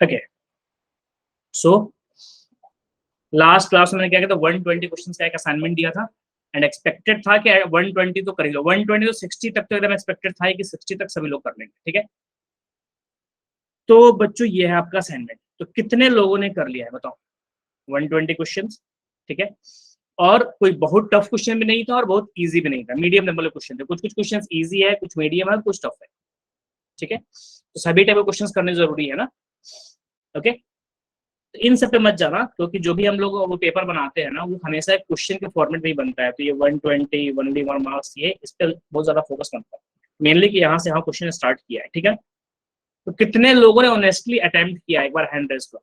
Okay, so last class में मैंने क्या किया था, 120 क्वेश्चन का एक असाइनमेंट दिया था एंड एक्सपेक्टेड था कि 120 तो करेंगे, 120 तो 60 तक तो एकदम एक्सपेक्टेड था कि 60 तक सभी लोग कर लेंगे, ठीक है। तो बच्चों ये है आपका असाइनमेंट, तो कितने लोगों ने कर लिया है बताओ? 120 क्वेश्चंस, ठीक है। और कोई बहुत टफ क्वेश्चन भी नहीं था और बहुत इजी भी नहीं था, मीडियम लेवल के क्वेश्चन थे, कुछ कुछ क्वेश्चन इजी है, कुछ मीडियम है, कुछ टफ है, ठीक है। तो सभी टाइप के क्वेश्चन करने जरूरी है ना, ओके। तो इन सब पे मत जाना, क्योंकि जो भी हम लोग वो पेपर बनाते हैं ना, वो हमेशा एक क्वेश्चन के फॉर्मेट में ही बनता है, तो ये 120 ओनली 1 मार्क्स, ये इस पर बहुत ज्यादा फोकस बनता है मेनली कि यहाँ से हाँ क्वेश्चन स्टार्ट किया है, ठीक है। तो कितने लोगों ने ऑनेस्टली अटेम्प्ट किया, एक बार हैंड रेज करो,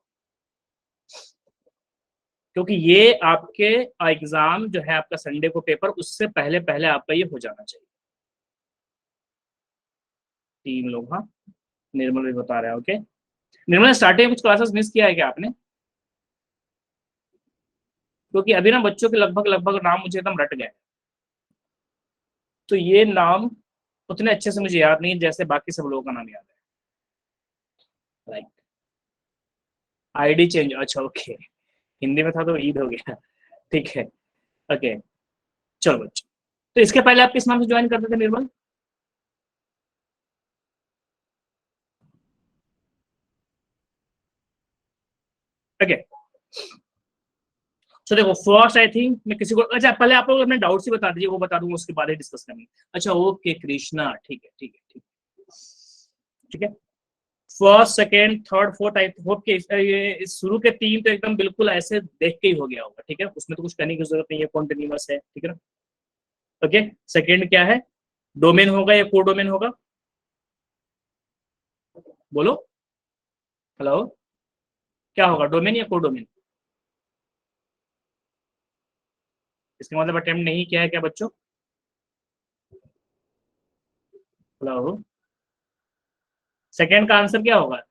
क्योंकि ये आपके एग्जाम जो है आपका संडे को पेपर, उससे पहले पहले आपका ये हो जाना चाहिए। 3 लोग, हाँ। निर्मल भी बता रहा है, ओके। निर्मल, स्टार्टिंग में कुछ क्लासेस मिस किया है क्या आपने? क्योंकि अभी ना बच्चों के लगभग लगभग नाम मुझे एकदम रट गए, तो ये नाम उतने अच्छे से मुझे याद नहीं जैसे बाकी सब लोगों का नाम याद है। लाइक आईडी चेंज, अच्छा ओके, हिंदी में था तो ईद हो गया, ठीक है, ओके। चलो बच्चों, तो इसके पहले आप किस नाम से ज्वाइन करते थे निर्मल? ओके, सो देखो फर्स्ट आई थिंक मैं किसी को, अच्छा पहले आप लोग अपने डाउट्स ही बता दीजिए, वो बता दूंगा, उसके बाद ही डिस्कस करेंगे। अच्छा ओके कृष्णा, ठीक है ठीक है ठीक है ठीक है। First second third fourth I hope के ये शुरू के 3 तो एकदम बिल्कुल ऐसे देख के ही हो गया होगा, ठीक है, उसमें तो कुछ करने की जरूरत नहीं है, कॉन्टिन्यूअस है, ठीक है ना। ओके, सेकेंड क्या है, डोमेन होगा या कोडोमेन होगा? बोलो, हेलो, क्या होगा, डोमेन या कोडोमेन? इसका मतलब अटेम्प्ट नहीं किया है क्या बच्चों? हेलो, सेकेंड का आंसर क्या होगा?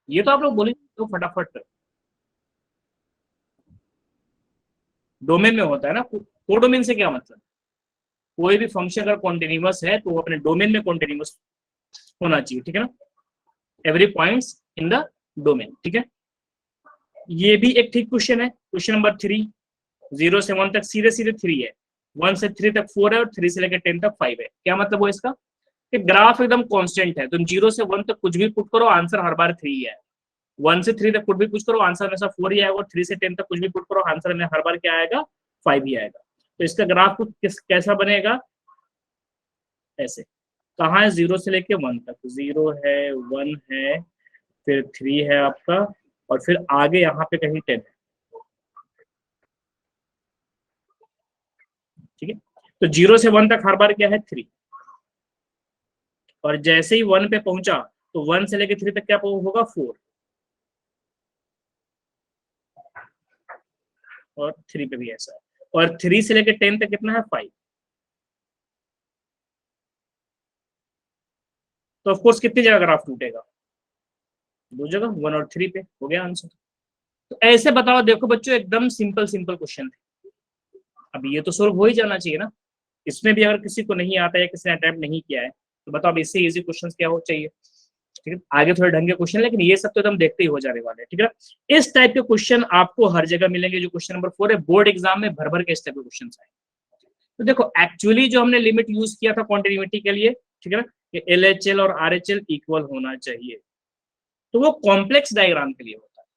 ये तो आप लोग बोलेंगे तो फटाफट, डोमेन में होता है ना, कोडोमेन से क्या मतलब? कोई भी फंक्शन अगर कॉन्टिन्यूअस है तो वो अपने डोमेन में कॉन्टिन्यूअस होना चाहिए, ठीक है ना, every points in the domain, ठीक है। ये भी एक ठीक क्वेश्चन है, क्वेश्चन नंबर 3, 0 से 1 तक सीधे सीधे 3 है, 1 से 3 तक 4 है और 3 से लेकर 10 तक 5 है, क्या मतलब वो इसका कि ग्राफ एकदम कांस्टेंट है, तुम 0 से 1 तक कुछ भी पुट करो आंसर हर बार 3 है, 1 से 3 तक कुछ भी पुट करो आंसर हमेशा 4 ही आएगा, और 3 से 10 तक कुछ भी पुट करो आंसर में हर बार क्या आएगा, 5 ही आएगा। तो इसका ग्राफ कैसा बनेगा, ऐसे, कहाँ है 0 से लेके 1 तक, 0 है, 1 है, फिर 3 है आपका, और फिर आगे यहाँ पे कहीं 10 है, ठीक है। तो 0 से 1 तक हर बार क्या है, 3, और जैसे ही 1 पे पहुंचा तो 1 से लेके 3 तक क्या होगा, 4, और 3 पे भी ऐसा है, और 3 से लेके 10 तक कितना है, 5। तो ऑफकोर्स कितनी जगह ग्राफ टूटेगा, 2 जगह, 1 और 3 पे, हो गया आंसर। तो ऐसे बताओ, देखो बच्चों एकदम सिंपल सिंपल क्वेश्चन थे, अब ये तो सोल्व हो ही जाना चाहिए ना। इसमें भी अगर किसी को नहीं आता है, किसी ने अटेम्प्ट नहीं किया है, तो बताओ अब इससे इजी क्वेश्चन क्या हो चाहिए, ठीक है। आगे थोड़े ढंग के क्वेश्चन, लेकिन ये सब तो एकदम देखते ही हो जाने वाले हैं, ठीक है। इस टाइप के क्वेश्चन आपको हर जगह मिलेंगे, जो क्वेश्चन नंबर 4 है, बोर्ड एग्जाम में भर भर के इस टाइप के क्वेश्चन आए। तो देखो एक्चुअली जो हमने लिमिट यूज किया था कॉन्टिन्यूटी के लिए, ठीक है ना, कि LHL और RHL इक्वल होना चाहिए, तो वो कॉम्प्लेक्स डायग्राम के लिए होता है,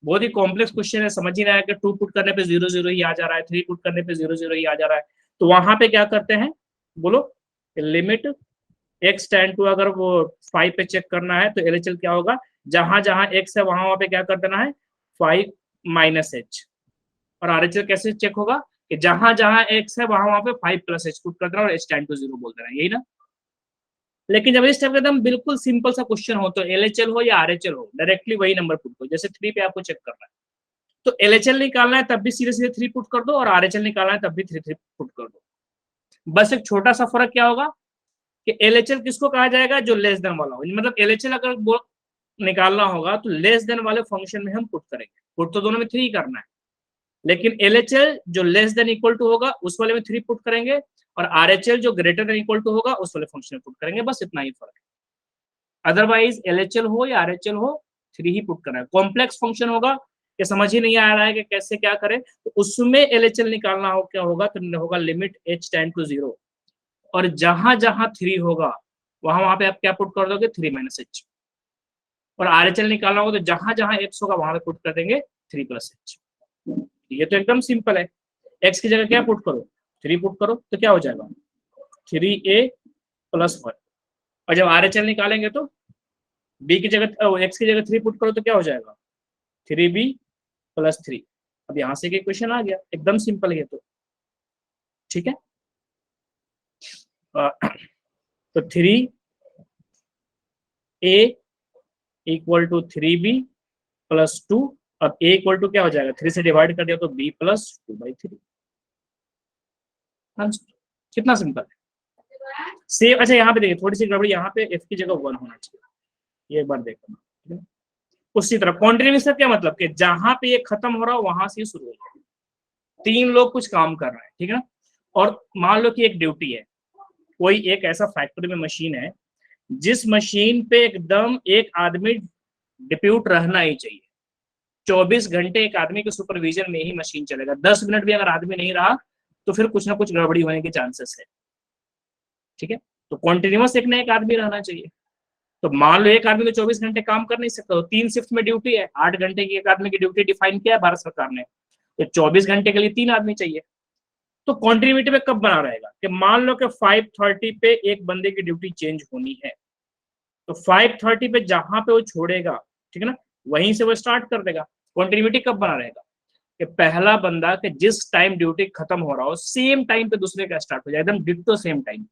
बहुत ही कॉम्प्लेक्स क्वेश्चन है, समझ ही नहीं आया कि 2 पुट करने पे 0 0 ही आ जा रहा है, 3 पुट करने पे 0 0 ही आ जा रहा है, तो वहां पे क्या करते हैं, बोलो, लिमिट एक्स टेंड टू, अगर वो 5 पे चेक करना है तो LHL क्या होगा, जहां जहां एक्स है वहां वहां पे क्या कर देना है, 5 माइनस एच, और RHL कैसे चेक होगा कि जहां जहां एक्स है वहां वहां पे 5 प्लस एच पुट कर देना और एच टेंड टू 0 बोल देना, यही ना। लेकिन जब इस टाइप का एकदम बिल्कुल सिंपल सा क्वेश्चन हो, तो LHL हो या RHL हो, डायरेक्टली वही नंबर पुट करो, जैसे 3 पे आपको चेक करना है, तो LHL निकालना है तब भी सीधे सीधे 3 पुट कर दो, और RHL निकालना है तब भी 3 3 पुट कर दो। बस एक छोटा सा फर्क क्या होगा कि LHL किसको कहा जाएगा, जो लेस देन वाला हो, मतलब LHL अगर निकालना होगा तो लेस देन वाले फंक्शन में हम पुट करेंगे, पुट तो दोनों में 3 करना है, लेकिन LHL जो लेस देन इक्वल टू होगा उस वाले में 3 पुट करेंगे, और RHL जो ग्रेटर देन इक्वल टू होगा उस वाले फंक्शन में पुट करेंगे, बस इतना ही फर्क है। अदरवाइज LHL हो या RHL हो, 3 ही पुट करना है। कॉम्प्लेक्स फंक्शन होगा कि समझ ही नहीं आ रहा है कि कैसे क्या करें, तो उसमें एलएचएल निकालना हो क्या होगा, तो होगा लिमिट h टेंड टू 0, और जहां जहां 3 होगा वहां वहां पे आप क्या पुट कर दोगे, 3 माइनस एच। और आरएचएल निकालना होगा तो जहां जहां एक्स होगा वहां पे पुट कर देंगे 3 प्लस एच। ये तो एकदम सिंपल है। एक्स की जगह क्या पुट करो, 3 पुट करो, तो क्या हो जाएगा 3a प्लस 1। और जब आरएचएल निकालेंगे तो बी की जगह एक्स की जगह 3 पुट करो तो क्या हो जाएगा 3b प्लस 3। अब यहां से क्वेश्चन आ गया, एकदम सिंपल है तो, ठीक है। तो 3a equal to 3b plus 2। अब a इक्वल टू क्या हो जाएगा, 3 से डिवाइड कर दिया तो b प्लस 2/3। आंसर कितना सिंपल है। सेम, अच्छा यहाँ पे देखिए थोड़ी सी गड़बड़ी, यहाँ पे f की जगह 1 होना चाहिए, ये एक बार देखना। उसी तरह कॉन्टिन्यूस का क्या मतलब कि जहां पे ये खत्म हो रहा हो वहां से ही शुरू हो रहा है। 3 लोग कुछ काम कर रहे हैं, ठीक है ना, और मान लो कि एक ड्यूटी है, कोई एक ऐसा फैक्ट्री में मशीन है जिस मशीन पे एकदम एक आदमी डिप्यूट रहना ही चाहिए। 24 घंटे एक आदमी के सुपरविजन में ही मशीन चलेगा। 10 मिनट भी अगर आदमी नहीं रहा तो फिर कुछ ना कुछ गड़बड़ी होने के चांसेस है, ठीक है। तो कॉन्टिन्यूस एक ना एक आदमी रहना चाहिए। तो मान लो एक आदमी तो 24 घंटे काम कर नहीं सकता, तो 3 शिफ्ट में ड्यूटी है, 8 घंटे की एक आदमी की ड्यूटी डिफाइन किया है भारत सरकार ने, तो 24 घंटे के लिए 3 आदमी चाहिए। तो कॉन्टिन्यूटी में कब बना रहेगा कि मान लो कि 5:30 पे एक बंदे की ड्यूटी चेंज होनी है, तो 5:30 पे जहां पे वो छोड़ेगा, ठीक है ना, वहीं से वो स्टार्ट कर देगा। कॉन्टिन्यूटी कब बना रहेगा कि पहला बंदा के जिस टाइम ड्यूटी खत्म हो रहा हो सेम टाइम पे दूसरे का स्टार्ट हो जाए, एकदम डिट्टो सेम टाइम।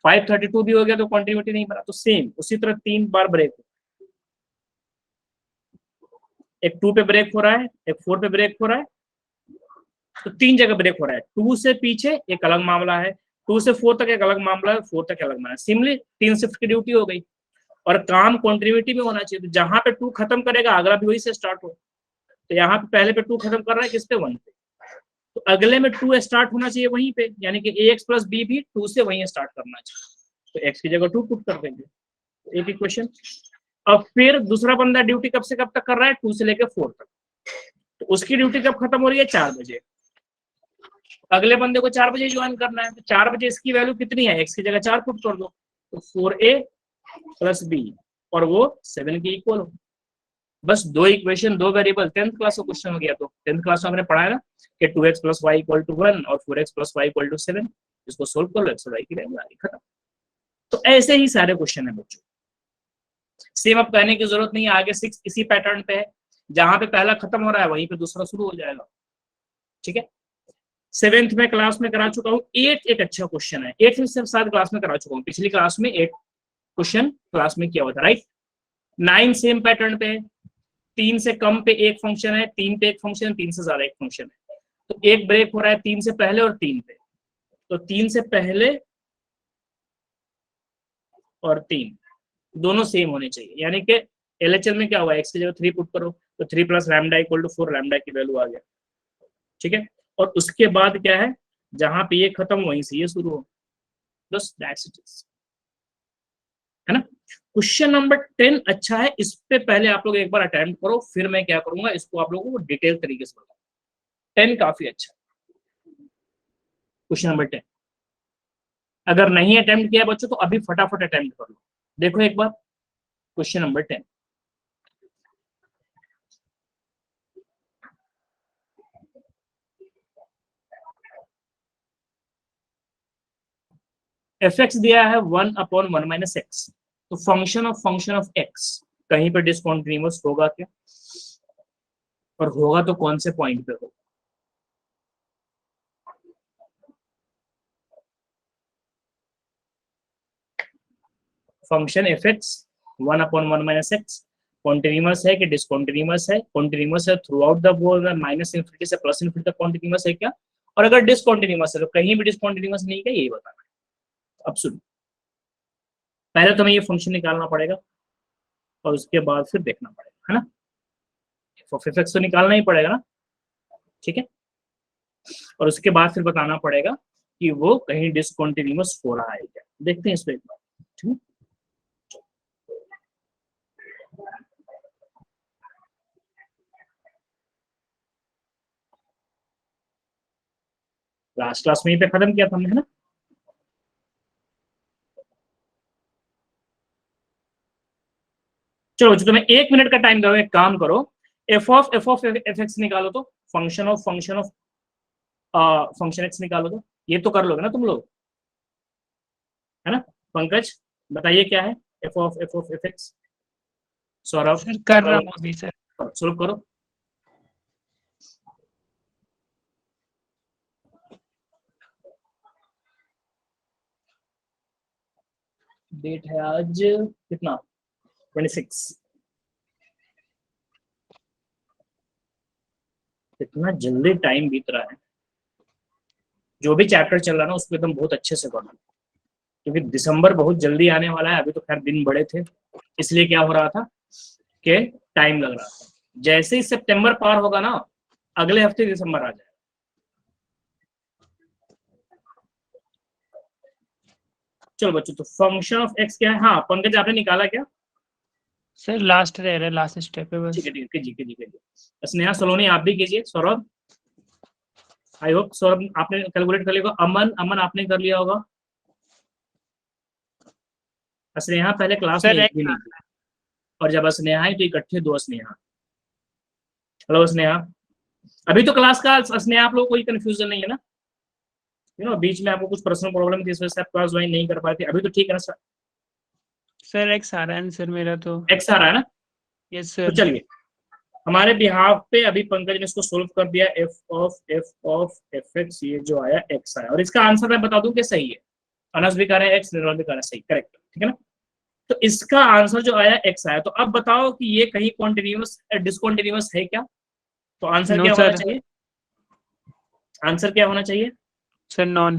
5:32 भी हो गया तो कॉन्टिन्यूटी नहीं बना, तो सेम उसी तरह 3 बार ब्रेक हो, एक 2 पे ब्रेक हो रहा है, एक 4 पे ब्रेक हो रहा है, तो 3 जगह ब्रेक हो रहा है। 2 से पीछे एक अलग मामला है, 2 से 4 तक एक अलग मामला है, 4 तक अलग मामला है। सिमिलरली 3 शिफ्ट की ड्यूटी हो गई और काम कॉन्टिन्यूटी में होना चाहिए, तो जहां पे 2 खत्म करेगा अगला भी वही से स्टार्ट हो। तो यहाँ पे पहले पे 2 खत्म कर रहा है, किस पे 1 पे, तो अगले में 2 स्टार्ट होना चाहिए वहीं पे, यानी कि ax प्लस बी भी 2 से वहीं स्टार्ट करना चाहिए, तो x की जगह 2 पुट कर देंगे। एक इक्वेशन। अब फिर दूसरा बंदा ड्यूटी कब से कब तक कर रहा है, 2 से लेकर 4 तक, तो उसकी ड्यूटी कब खत्म हो रही है, 4 बजे। अगले बंदे को 4 बजे ज्वाइन करना है, तो 4 बजे इसकी वैल्यू कितनी है, x की जगह 4 पुट कर दो, तो 4a प्लस बी, और वो 7 के इक्वल हो। बस 2 इक्वेशन 2 वेरिएबल। 10th क्लास का क्वेश्चन हो गया। तो 10th क्लास में हमने पढ़ा है ना कि 2x plus Y equal to 1 और 4x plus Y equal to 7। इसको सोल्व कर लो, एक्स वाई की वैल्यू आ गई, खत्म। तो ऐसे ही सारे क्वेश्चन है बच्चों, सेम अब कहने की जरूरत नहीं है। आगे 6 इसी पैटर्न पे है, जहां पे पहला खत्म हो रहा है वहीं पे दूसरा शुरू हो जाएगा, ठीक है। 7th में क्लास में करा चुका हूँ। 8 एक अच्छा क्वेश्चन है, 8 से 7 क्लास में करा चुका हूँ, पिछली क्लास में 8 क्वेश्चन क्लास में किया हुआ था, राइट। 9 सेम पैटर्न पे है, 3 से कम पे एक फंक्शन है, 3 पे एक फंक्शन है, 3 से ज्यादा एक फंक्शन है, तो एक ब्रेक हो रहा है 3 से पहले और 3 पे, तो 3 से पहले और 3 दोनों सेम होने चाहिए, यानी कि एलएचएल में क्या हुआ, एक्स की जगह 3 पुट करो तो 3 plus lambda equal to 4 lambda की वैल्यू आ गया, ठीक है। और उसके बाद क्या है, जहां पे ये खत्म वहीं से ये शुरू हो, बस दैट्स इट, है ना। क्वेश्चन नंबर 10 अच्छा है, इस पे पहले आप लोग एक बार अटेम्प्ट करो, फिर मैं क्या करूंगा, इसको आप लोगों को डिटेल तरीके से बताऊंगा। 10 काफी अच्छा, क्वेश्चन नंबर 10 अगर नहीं अटेम्प्ट किया बच्चों तो अभी फटाफट अटेम्प्ट कर लो। देखो एक बार क्वेश्चन नंबर 10, एफ एक्स दिया है 1/1 माइनस एक्स, तो फंक्शन ऑफ एक्स कहीं पर डिसकंटिन्यूअस होगा क्या, और होगा तो कौन से पॉइंट पे होगा। Function F x 1/1 minus x continuous है कि डिसकंटिन्यूअस है, कॉन्टिन्यूअस है through out the board, minus infinity से प्लस इन्फिनिटी तक कॉन्टिन्यूअस है क्या, और अगर डिसकंटिन्यूअस है तो कहीं भी डिसकंटिन्यूअस नहीं है, यही बताना है। अब सुनो, पहले तो हमें ये फंक्शन निकालना पड़ेगा और उसके बाद फिर देखना पड़ेगा, है ना, एफ एक्स तो निकालना ही पड़ेगा ना, ठीक है। और उसके बाद फिर बताना पड़ेगा कि वो कहीं डिसकंटिन्यूअस हो रहा है क्या, देखते हैं इस पे एक बार, ठीक है। लास्ट क्लास में यहीं पे खत्म किया था हमने, है ना। चलो जो तुम्हें 1 मिनट का टाइम दो, एक काम करो, एफ ऑफ एफ एक्स निकालो तो, फंक्शन ऑफ फंक्शन एक्स निकालो तो, ये तो कर लोगे ना तुम लोग, है ना। पंकज बताइए क्या है f of F x. Saurabh sir कर रहा हूँ अभी सर। सॉल्व करो। डेट है आज कितना, 26। कितना जल्दी टाइम बीत रहा है। जो भी चैप्टर चल रहा है ना उसको एकदम बहुत अच्छे से करना, क्योंकि दिसंबर बहुत जल्दी आने वाला है। अभी तो खैर दिन बड़े थे, इसलिए क्या हो रहा था कि टाइम लग रहा था। जैसे ही सितंबर पार होगा ना, अगले हफ्ते दिसंबर आ जाएगा। चलो बच्चों, तो फंक्शन ऑफ एक्स क्या है? हाँ पंकज आपने निकाला क्या? सर लास्ट रह रहा है, लास्ट स्टेप है बस। ठीक है ठीक है, कीजिए कीजिए कीजिए। स्नेहा सलोनी आप भी कीजिए। सौरभ, आई होप सौरभ आपने कैलकुलेट कर लिया होगा। अमन, अमन आपने कर लिया होगा। स्नेहा पहले क्लास में सर एक भी नहीं थी, और जब स्नेहा आई तो इकट्ठे दो स्नेहा। हेलो स्नेहा, अभी तो क्लास का स्नेहा आप लोग कोई कंफ्यूजन नहीं है ना? बीच में आपको कुछ पर्सनल प्रॉब्लम थी, इस वजह से आप क्लास ज्वाइन नहीं कर पाए थे। अभी तो ठीक है ना? सर एक्स आ रहा है सर मेरा तो। एक्स आ रहा है ना? यस तो सर। चलिए, हमारे बिहाफ पे अभी पंकज ने इसको सोल्व कर दिया। एफ ऑफ एफ एक्स, ये जो आया एक्स आया, और इसका आंसर मैं बता दूं कि सही है। अनस भी कह रहे हैं एक्स, निर्मल भी कह रहे हैं सही, करेक्ट, ठीक है ना। तो इसका आंसर जो आया एक्स आया। तो अब बताओ कि ये कहीं कॉन्टिन्यूअस डिसकॉन्टिन्यूअस है क्या? तो आंसर नो क्या होना सर। चाहिए? आंसर क्या होना चाहिए? Sir non.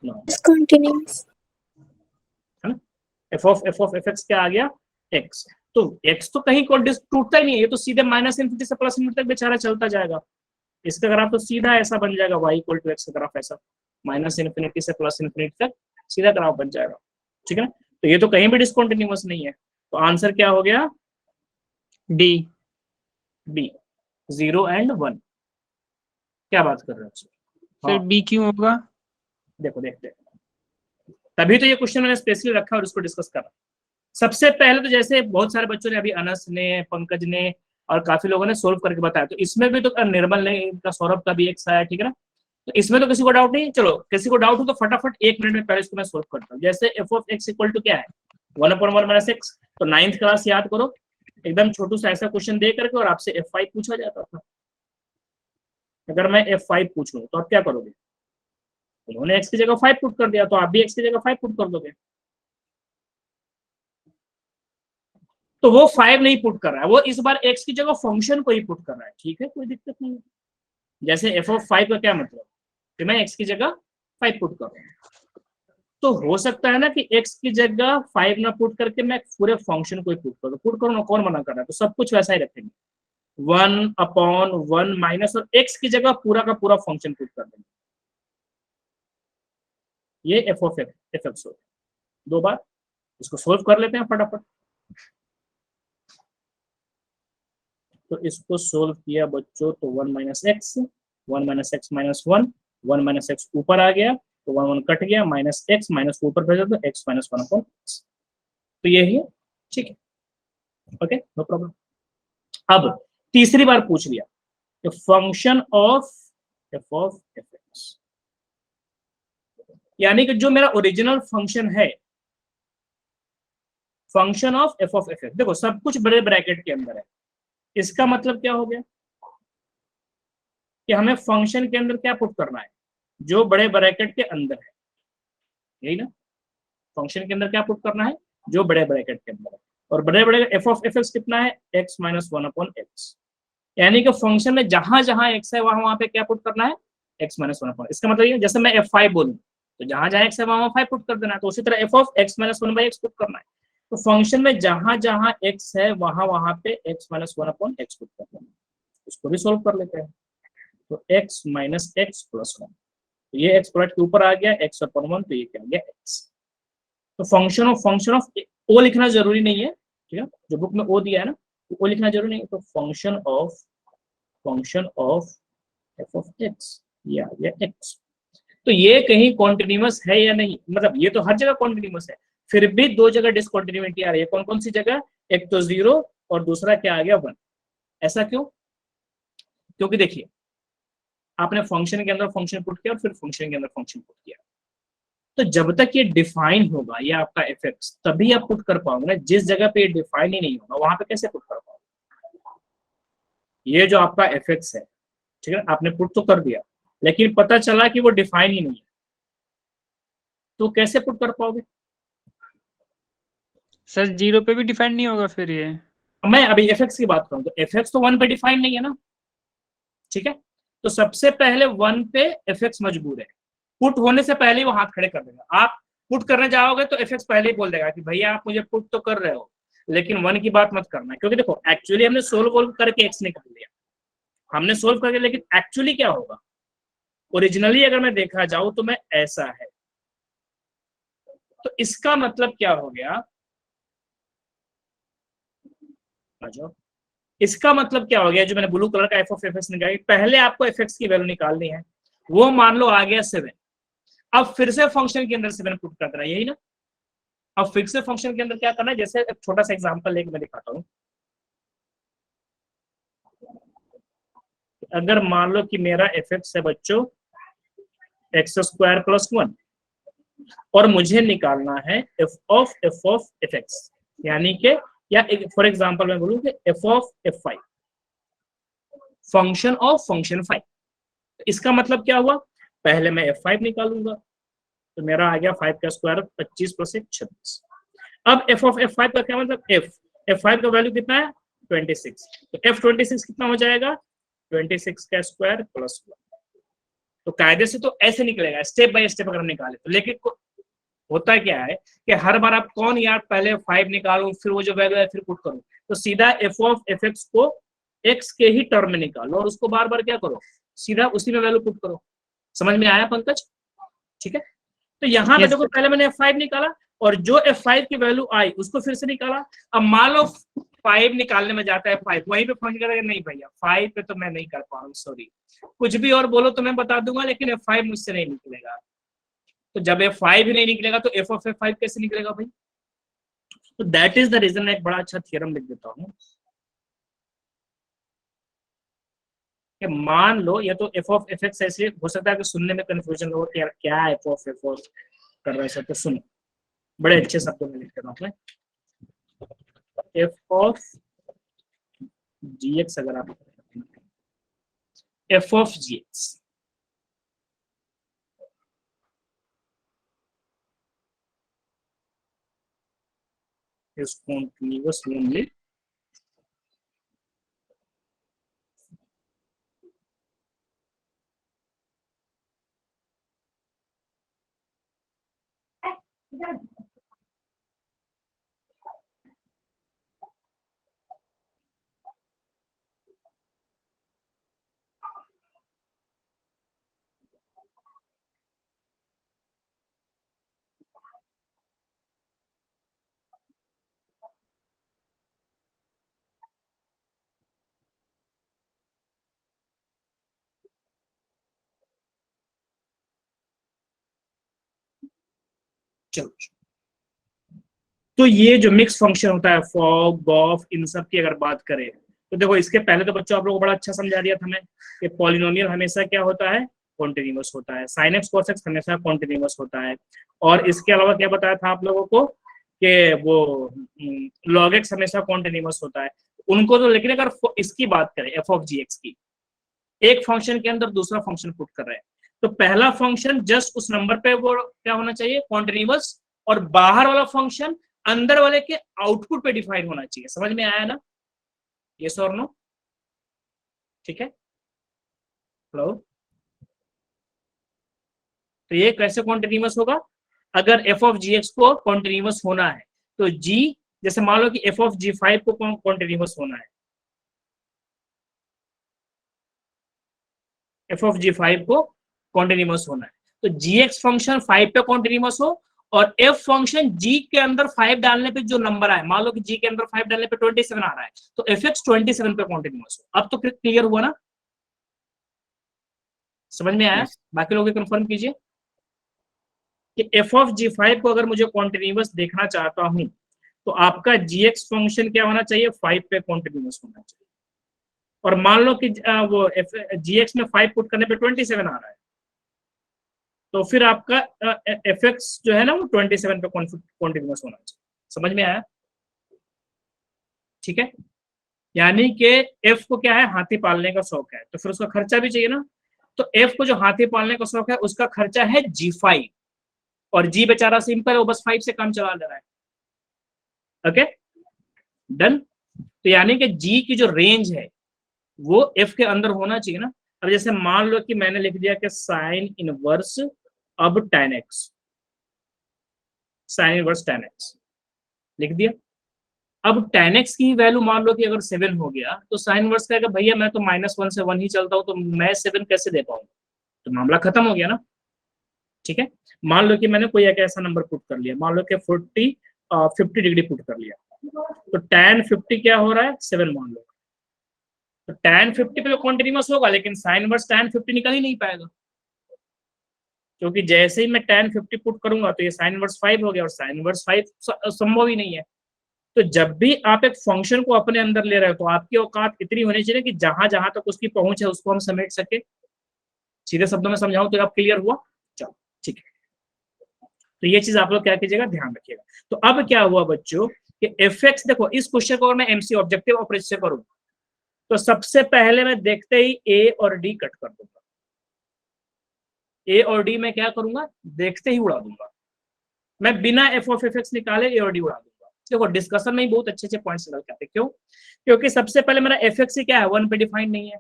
डिसकंटिन्यूअस, है ना। एफ ऑफ एफ एक्स क्या आ गया? एक्स। तो एक्स तो कहीं टूटता ही नहीं है, ये तो सीधे माइनस इनफिनिटी से प्लस इनफिनिटी तक बेचारा चलता जाएगा। इसका ग्राफ तो सीधा ऐसा बन जाएगा, y इक्वल टू एक्स का ग्राफ ऐसा, माइनस इनफिनिटी से प्लस इनफिनिटी तक सीधा ग्राफ बन जाएगा, ठीक है ना। तो ये तो कहीं भी डिसकंटिन्यूअस नहीं है। तो आंसर क्या हो गया? डी। बी, 0 और 1। क्या बात कर रहे हो सर हाँ, बी क्यों होगा? देखो देखते हैं। तभी तो ये क्वेश्चन मैंने स्पेशली रखा और इसको डिस्कस करा। सबसे पहले तो जैसे बहुत सारे बच्चों ने अभी, अनस ने, पंकज ने और काफी लोगों ने सोल्व करके बताया, तो इसमें भी तो निर्मल ने, इनका सौरभ का भी एक्स आया, ठीक है ना। तो इसमें तो किसी को डाउट नहीं। चलो किसी को डाउट हो तो फटाफट 1 मिनट में पहले इसको मैं सोल्व करता हूँ। जैसे f of x equal to क्या है? 1/1 माइनस एक्स। तो 9th क्लास याद करो, एकदम छोटू सा ऐसा क्वेश्चन दे करके और आपसे F5 पूछा जाता था। अगर मैं F5 पूछूं तो आप क्या करोगे? उन्होंने एक्स की जगह 5 पुट कर दिया, तो आप भी एक्स की जगह 5 पुट कर दोगे। तो वो 5 नहीं पुट कर रहा है, वो इस बार एक्स की जगह फंक्शन को ही पुट कर रहा है, ठीक है, कोई दिक्कत नहीं है। जैसे F5 का क्या मतलब कि मैं एक्स की जगह 5 पुट कर रहा हूँ। तो हो सकता है ना कि x की जगह 5 ना पुट करके मैं पूरे फंक्शन को ही पुट करूँ ना, कौन मना कर रहा है? तो सब कुछ वैसा ही रखेंगे, 1/1 माइनस, और x की जगह पूरा का पूरा फंक्शन पुट कर देंगे। ये एफ ऑफ एक्स हो, 2 बार। इसको सोल्व कर लेते हैं फटाफट। तो इसको सोल्व किया बच्चों तो 1 minus x, 1 minus x minus 1, 1 minus x ऊपर आ गया तो 1 1 कट गया, माइनस एक्स माइनस ऊपर भेजा तो एक्स माइनस 1 अपॉन एक्स। तो यही है, ठीक है, ओके, नो प्रॉब्लम। अब तीसरी बार पूछ लिया, फंक्शन ऑफ एफ एक्स, यानी कि जो मेरा ओरिजिनल फंक्शन है, फंक्शन ऑफ एफ एक्स। देखो सब कुछ बड़े ब्रैकेट के अंदर है। इसका मतलब क्या हो गया कि हमें फंक्शन के अंदर क्या पुट करना है? जो बड़े ब्रैकेट के अंदर है, यही ना। फंक्शन के अंदर क्या पुट करना है? जो बड़े ब्रैकेट के अंदर है। और बड़े बड़े एफ ऑफ एक्स कितना है? X minus 1 upon x. यानी कि फंक्शन में जहां जहां एक्स है वहां वहां पे क्या पुट करना है? X minus 1 upon. इसका मतलब ये, जैसे मैं F5 बोलूं तो जहां जहां एक्स है वहां 5 पुट कर देना है। तो उसी तरह F of x minus 1 by x put करना है। तो फंक्शन में जहां जहां एक्स है वहां वहां पे x minus 1 upon x put कर देना है। इसको भी सोल्व कर लेते हैं। तो एक्स माइनस एक्स प्लस 1, ये एक्स प्लस के ऊपर आ गया, एक्स अपॉन 1, तो ये क्या आ गया? एक्स। तो फंक्शन ऑफ ओ लिखना जरूरी नहीं है, ठीक है, जो बुक में ओ दिया है ना, तो ओ लिखना जरूरी नहीं है। तो function of F of x या x। तो ये कहीं कॉन्टिन्यूअस है या नहीं, मतलब ये तो हर जगह कॉन्टिन्यूअस है, फिर भी दो जगह डिसकॉन्टिन्यूटी आ रही है। कौन कौन सी जगह? एक तो 0 और दूसरा क्या आ गया 1। ऐसा क्यों? क्योंकि देखिए आपने फंक्शन के अंदर फंक्शन पुट किया और फिर फंक्शन के अंदर फंक्शन पुट किया, तो जब तक ये डिफाइन होगा ये आपका एफएक्स तभी आप पुट कर पाओगे ना। जिस जगह पे ये डिफाइन ही नहीं होगा वहां पे कैसे पुट कर पाओगे? ये जो आपका एफएक्स है, ठीक है, आपने पुट तो कर दिया लेकिन पता चला कि वो डिफाइन ही नहीं है, तो कैसे पुट कर पाओगे? सर 0 पे भी डिफाइंड नहीं होगा फिर ये? मैं अभी एफएक्स की बात करूं तो एफएक्स तो 1 पे डिफाइन नहीं है ना, ठीक है। तो सबसे पहले 1 पे एफएक्स मजबूर है, पुट होने से पहले ही वो हाथ खड़े कर देगा। आप पुट करने जाओगे तो एफएक्स पहले ही बोल देगा कि भैया आप मुझे पुट तो कर रहे हो लेकिन 1 की बात मत करना, क्योंकि देखो एक्चुअली हमने सोल्व करके एक्स निकाल लिया, हमने सोल्व करके, लेकिन एक्चुअली क्या होगा? ओरिजिनली अगर मैं देखा जाऊं तो मैं ऐसा है, तो इसका मतलब क्या हो गया? इसका मतलब क्या हो गया? जो मैंने ब्लू कलर का एफ ऑफ एफ एक्स निकाली, पहले आपको एफ एक्स की वैल्यू निकालनी है, वो मान लो आ गया 7। अब फिर से फंक्शन के अंदर 7 पुट कर देना, यही ना। अब फिर से फंक्शन के अंदर क्या करना है, जैसे एक छोटा सा एग्जांपल लेके मैं दिखाता हूँ। अगर मान लो कि मेरा एफ एक्स है बच्चों x² + 1 और मुझे निकालना है एफ ऑफ एफ एक्स, यानी कि या फॉर एग्जांपल मैं बोलूं कि F of f5, function of function 5। इसका मतलब क्या हुआ? पहले मैं f5 निकालूंगा, तो मेरा आ गया 5² 25 + 1 26। अब एफ ऑफ f5 का क्या मतलब? f5 का वैल्यू कितना है? 26। तो f26 कितना हो जाएगा? 26² + 1। तो कायदे से तो ऐसे निकलेगा स्टेप बाय स्टेप अगर हम निकाले तो, लेकिन होता क्या है कि हर बार आप कौन यार पहले 5 निकालो फिर वो जो वैल्यू है फिर पुट करो, तो सीधा एफ ऑफ एफ एक्स को एक्स के ही टर्म में निकालो और उसको बार बार क्या करो, सीधा उसी में वैल्यू पुट करो। समझ में आया पंकज? ठीक है। तो यहाँ पे यस देखो सर। पहले मैंने F5 निकाला और जो F5 की वैल्यू आई उसको फिर से निकाला। अब मान लो 5 निकालने में जाता है 5, वहीं पे फंस करेगा नहीं भैया 5 पे तो मैं नहीं कर पा रहा हूँ, सॉरी। कुछ भी और बोलो तो मैं बता दूंगा लेकिन F5 मुझसे नहीं निकलेगा। तो जब F5 ही नहीं निकलेगा तो एफ ऑफ F5 कैसे निकलेगा भाई? तो दैट इज द रीजन। मैं एक बड़ा अच्छा थ्योरम लिख देता हूँ कि मान लो ये तो एफ ऑफ एफ एक्स ऐसे हो सकता है कि सुनने में कंफ्यूजन हो कि यार क्या एफ ऑफ कर रहा है, तो सुनो बड़े अच्छे शब्दों में लिख देता हूँ। एफ ऑफ जी एक्स, अगर आप f of g x is continuous only चलो। तो ये जो मिक्स फंक्शन होता है फॉग गॉफ इन सब की अगर बात करें तो देखो इसके पहले तो बच्चों आप लोगों को बड़ा अच्छा समझा दिया था मैं कि पॉलिनोमियल हमेशा क्या होता है? कॉन्टिन्यूअस होता है। साइन एक्स कॉस एक्स हमेशा कॉन्टिन्यूअस होता है। और इसके अलावा क्या बताया था आप लोगों को कि वो लॉग एक्स हमेशा कॉन्टिन्यूअस होता है उनको। तो लेकिन अगर इसकी बात करें एफ ऑफ जी एक्स की, एक फंक्शन के अंदर दूसरा फंक्शन पुट कर रहे हैं तो पहला फंक्शन जस्ट उस नंबर पे वो क्या होना चाहिए? कॉन्टिन्यूअस। और बाहर वाला फंक्शन अंदर वाले के आउटपुट पे डिफाइन होना चाहिए। समझ में आया ना? यस और नो? ठीक है। हेलो। तो ये कैसे कॉन्टिन्यूअस होगा? अगर एफ ऑफ जी एक्स को कॉन्टिन्यूअस होना है तो जी, जैसे मान लो कि एफ ऑफ जी 5 को कॉन्टिन्यूअस होना है, एफ ऑफ जी 5 को कॉन्टिन्यूअस होना है तो जी एक्स फंक्शन 5 पे कॉन्टिन्यूअस हो और एफ फंक्शन जी के अंदर 5 डालने पे जो नंबर आए, मान लो कि जी के अंदर 5 डालने पे 27 आ रहा है तो एफ एक्स 27 पे कॉन्टिन्यूअस हो। अब तो क्लियर हुआ ना? समझ में आया? बाकी लोग कंफर्म कीजिए कि एफ ऑफ g5 को अगर मुझे कॉन्टिन्यूअस देखना चाहता हूं तो आपका gx फंक्शन क्या होना चाहिए, 5 पे कॉन्टिन्यूअस होना चाहिए। और मान लो कि वो gx में 5 पुट करने पे 27 आ रहा है, तो फिर आपका fx जो है ना वो 27 पे कॉन्टिन्यूअस होना चाहिए। समझ में आया? ठीक है, यानी कि f को क्या है, हाथी पालने का शौक है, तो फिर उसका खर्चा भी चाहिए ना। तो f को जो हाथी पालने का शौक है उसका खर्चा है g5, और g बेचारा सिंपल है, वो बस 5 से काम चला ले रहा है। Okay done. तो यानी कि g की जो रेंज है वो f के अंदर होना चाहिए ना। अब जैसे मान लो कि मैंने लिख दिया कि साइन इनवर्स अब tan x, sine inverse tan x लिख दिया। अब tan x की वैल्यू मान लो कि अगर 7 हो गया तो साइन इनवर्स कहेगा भैया मैं तो -1 से 1 ही चलता हूं, तो मैं 7 कैसे दे पाऊंगा, तो मामला खत्म हो गया ना। ठीक है, मान लो कि मैंने कोई एक ऐसा नंबर पुट कर लिया, मान लो कि 50 डिग्री पुट कर लिया, तो tan 50 क्या हो रहा है, 7 मान लो। तो tan 50 पे तो कॉन्टिन्यूअस होगा, लेकिन साइन इनवर्स tan 50 निकल ही नहीं पाएगा, क्योंकि जैसे ही मैं tan 50 पुट करूंगा तो ये साइन इनवर्स 5 हो गया, और साइन इनवर्स 5 संभव ही नहीं है। तो जब भी आप एक फंक्शन को अपने अंदर ले रहे हो तो आपकी औकात इतनी होनी चाहिए कि जहां जहां तक उसकी पहुंच है उसको हम समेट सके। सीधे शब्दों में समझाऊं तो आप क्लियर हुआ? चलो ठीक है, तो ये चीज आप लोग क्या कीजिएगा, ध्यान रखिएगा। तो अब क्या हुआ बच्चों कि एफ एक्स, देखो इस क्वेश्चन को अगर मैं एमसी ऑब्जेक्टिव ऑपरेशन से करूं तो सबसे पहले मैं देखते ही ए और डी कट कर दूंगा। ए और डी में क्या करूंगा, देखते ही उड़ा दूंगा। मैं बिना एफ ऑफ एफ एक्स निकाले ए और डी उड़ा दूंगा। देखो डिस्कशन में ही बहुत अच्छे अच्छे पॉइंट्स निकल के आते हैं। क्यों? क्योंकि सबसे पहले मेरा एफ एक्स क्या है, 1 पे डिफाइंड नहीं है,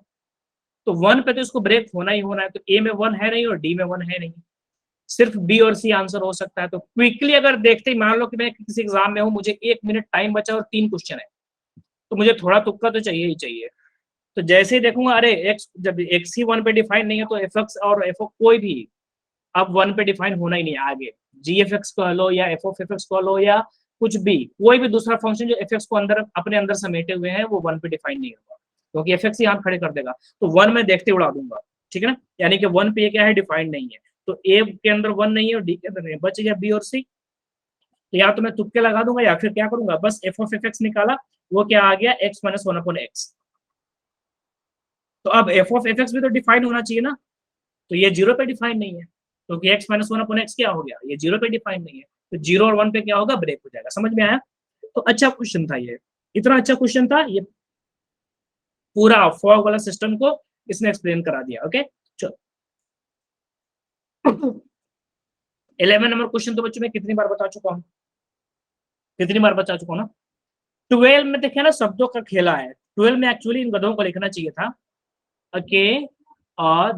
तो 1 पे तो इसको ब्रेक होना ही होना है। तो ए में 1 है नहीं और डी में 1 है नहीं, सिर्फ बी और सी आंसर हो सकता है। तो क्विकली अगर देखते ही, मान लो कि मैं किसी एग्जाम में हूं, मुझे 1 मिनट टाइम बचा और 3 क्वेश्चन है, तो मुझे थोड़ा तुक्का तो चाहिए ही चाहिए। तो जैसे ही देखूंगा अरे एक्स, जब एक्स ही 1 पे डिफाइन नहीं है तो एफ एक्स और एफ कोई भी अब 1 पे डिफाइन होना ही नहीं है। आगे जी एफ एक्स कह लो या एफ ऑफ एफ एक्स कह लो या कुछ भी, कोई भी दूसरा फंक्शन जो एफ एक्स को अंदर अपने अंदर समेटे हुए हैं वो 1 पे डिफाइन नहीं होगा, क्योंकि एफ एक्स ही हाथ खड़े कर देगा। तो 1 में देखते उड़ा दूंगा, ठीक है ना। यानी कि 1 पे ये क्या है, डिफाइंड नहीं है, तो ए के अंदर 1 नहीं है और डी के अंदर नहीं है, बच गया बी और सी। तो या तो मैं तुक्के लगा दूंगा या फिर क्या करूंगा, बस एफ ऑफ एफ एक्स निकाला, वो क्या आ गया, एक्स माइनस 1/x। तो अब एफ ऑफ एफ एक्स भी तो डिफाइन होना चाहिए ना, तो ये 0 पे डिफाइन नहीं है, क्योंकि एक्स माइनस 1/x क्या हो गया, ये 0 पे डिफाइन नहीं है। तो 0 और 1 पे क्या होगा, ब्रेक हो जाएगा। समझ में आया? तो अच्छा क्वेश्चन था ये, इतना अच्छा क्वेश्चन था ये, पूरा फॉग वाला सिस्टम को इसने एक्सप्लेन करा दिया। ओके चलो 11 नंबर क्वेश्चन तो बच्चों मैं कितनी बार बता चुका हूँ, कितनी बार बता चुका हूँ ना। 12 में देखिए ना शब्दों का खेला है। 12 में एक्चुअली इन गधों को लिखना चाहिए था okay,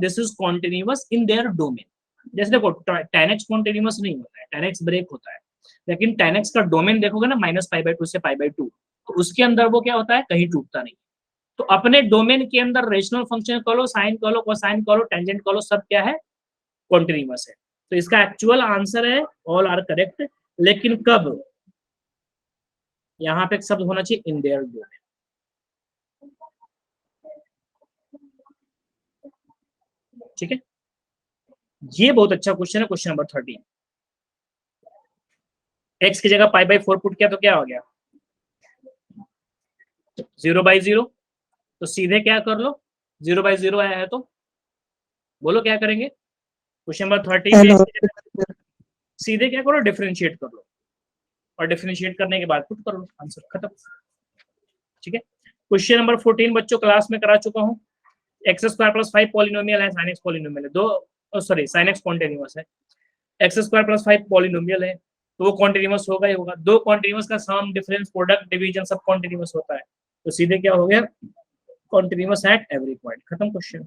this is continuous in their domain. जैसे देखो tan x कॉन्टिन्यूअस नहीं होता है, tan x ब्रेक होता है, लेकिन tan x का डोमेन देखोगे ना -π/2 से π/2, तो उसके अंदर वो क्या होता है, कहीं टूटता नहीं। तो अपने डोमेन के अंदर रेशनल फंक्शन कह लो, साइन कह लो, कोसाइन कह लो, टेंजेंट कह लो, सब क्या है, कॉन्टिन्यूअस है। तो इसका एक्चुअल आंसर है ऑल आर करेक्ट, लेकिन कब, यहाँ पे एक शब्द होना चाहिए इन देयर डोमेन। ठीक है, ये बहुत अच्छा क्वेश्चन है, क्वेश्चन नंबर 13। एक्स की जगह π/4 पुट किया तो क्या हो गया, 0/0। तो सीधे क्या कर लो, 0/0 आया है तो बोलो क्या करेंगे, क्वेश्चन नंबर 13 सीधे क्या करो, डिफरेंशिएट कर लो, और डिफरेंशिएट करने के बाद पुट कर लो, आंसर खत्म। ठीक है, क्वेश्चन नंबर 14 बच्चों क्लास में करा चुका हूँ। x² + 5 पॉलिनोमियल है, sin x पॉलिनोमियल है, दो सॉरी sin x कॉन्टिन्यूअस है, x² + 5 पॉलिनोमियल है, तो वो कॉन्टिन्यूअस होगा ही होगा। दो कॉन्टिन्यूअस का सम, डिफरेंस, प्रोडक्ट, डिवीजन सब कॉन्टिन्यूअस होता है, तो सीधे क्या हो गया, कॉन्टिन्यूअस एट एवरी पॉइंट। खत्म क्वेश्चन,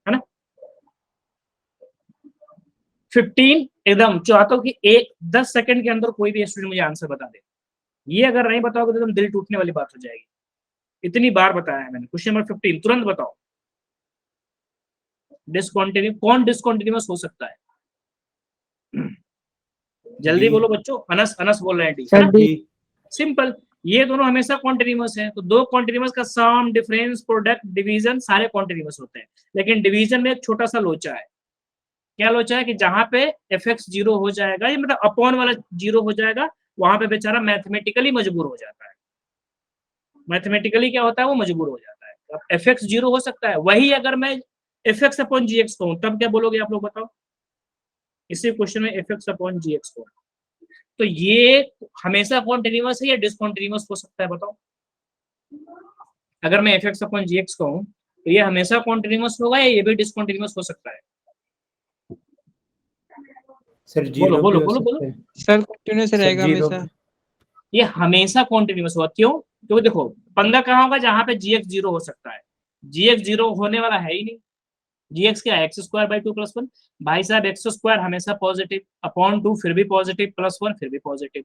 है ना। 15 एकदम चाहता हूँ कि 10 सेकंड के अंदर कोई भी स्टूडेंट मुझे आंसर बता दे। ये अगर नहीं बताओगे तो एकदम दिल टूटने वाली बात हो जाएगी, इतनी बार बताया है मैंने। क्वेश्चन नंबर 15 तुरंत बताओ, डिसकंटिन्यू, कौन डिसकंटिन्यूअस हो सकता है, जल्दी बोलो बच्चों। अनस, अनस बोल रहे हैं डी, है ना। सिंपल, ये दोनों हमेशा कॉन्टिन्यूअस है, तो दो कॉन्टिन्यूअस का सम, डिफरेंस, प्रोडक्ट, डिवीजन सारे कॉन्टिन्यूअस होते हैं। लेकिन डिवीजन में एक छोटा सा लोचा है। क्या लोचा है कि जहां पे एफ एक्स जीरो हो जाएगा, ये मतलब अपॉन वाला जीरो हो जाएगा, वहां पे बेचारा मैथमेटिकली मजबूर हो जाता है। मैथमेटिकली क्या होता है, वो मजबूर हो जाता है। अब एफ एक्स जीरो हो सकता है, वही अगर मैं एफ एक्स अपॉन जी एक्स कहूं तब क्या बोलोगे आप लोग बताओ? इसी क्वेश्चन में एफ एक्स अपॉन जी एक्स कहूं तो ये हमेशा कॉन्टिन्यूअस है या डिसकॉन्टिन्यूअस हो सकता है बताओ? अगर मैं एफ एक्स अपॉन जी एक्स कहूं तो ये हमेशा कॉन्टिन्यूअस होगा या ये भी डिसकॉन्टिन्यूअस हो सकता है? सर बोलो जीरो बोलो भी हो बोलो बोलो। सकता है। सर कंटिन्यूस सर रहेगा जीरो हमेशा। ये हमेशा कॉन्टिन्यूअस होगा, क्यों? क्योंकि देखो पंगा कहाँ होगा जहां पे जी एक्स जीरो हो सकता है, जी एक्स जीरो होने वाला है ही नहीं। जी एक्स क्या है, x square by two plus one. भाई साहब एक्स स्क्वायर हमेशा पॉजिटिव, अपॉन टू फिर भी पॉजिटिव, प्लस वन फिर भी पॉजिटिव।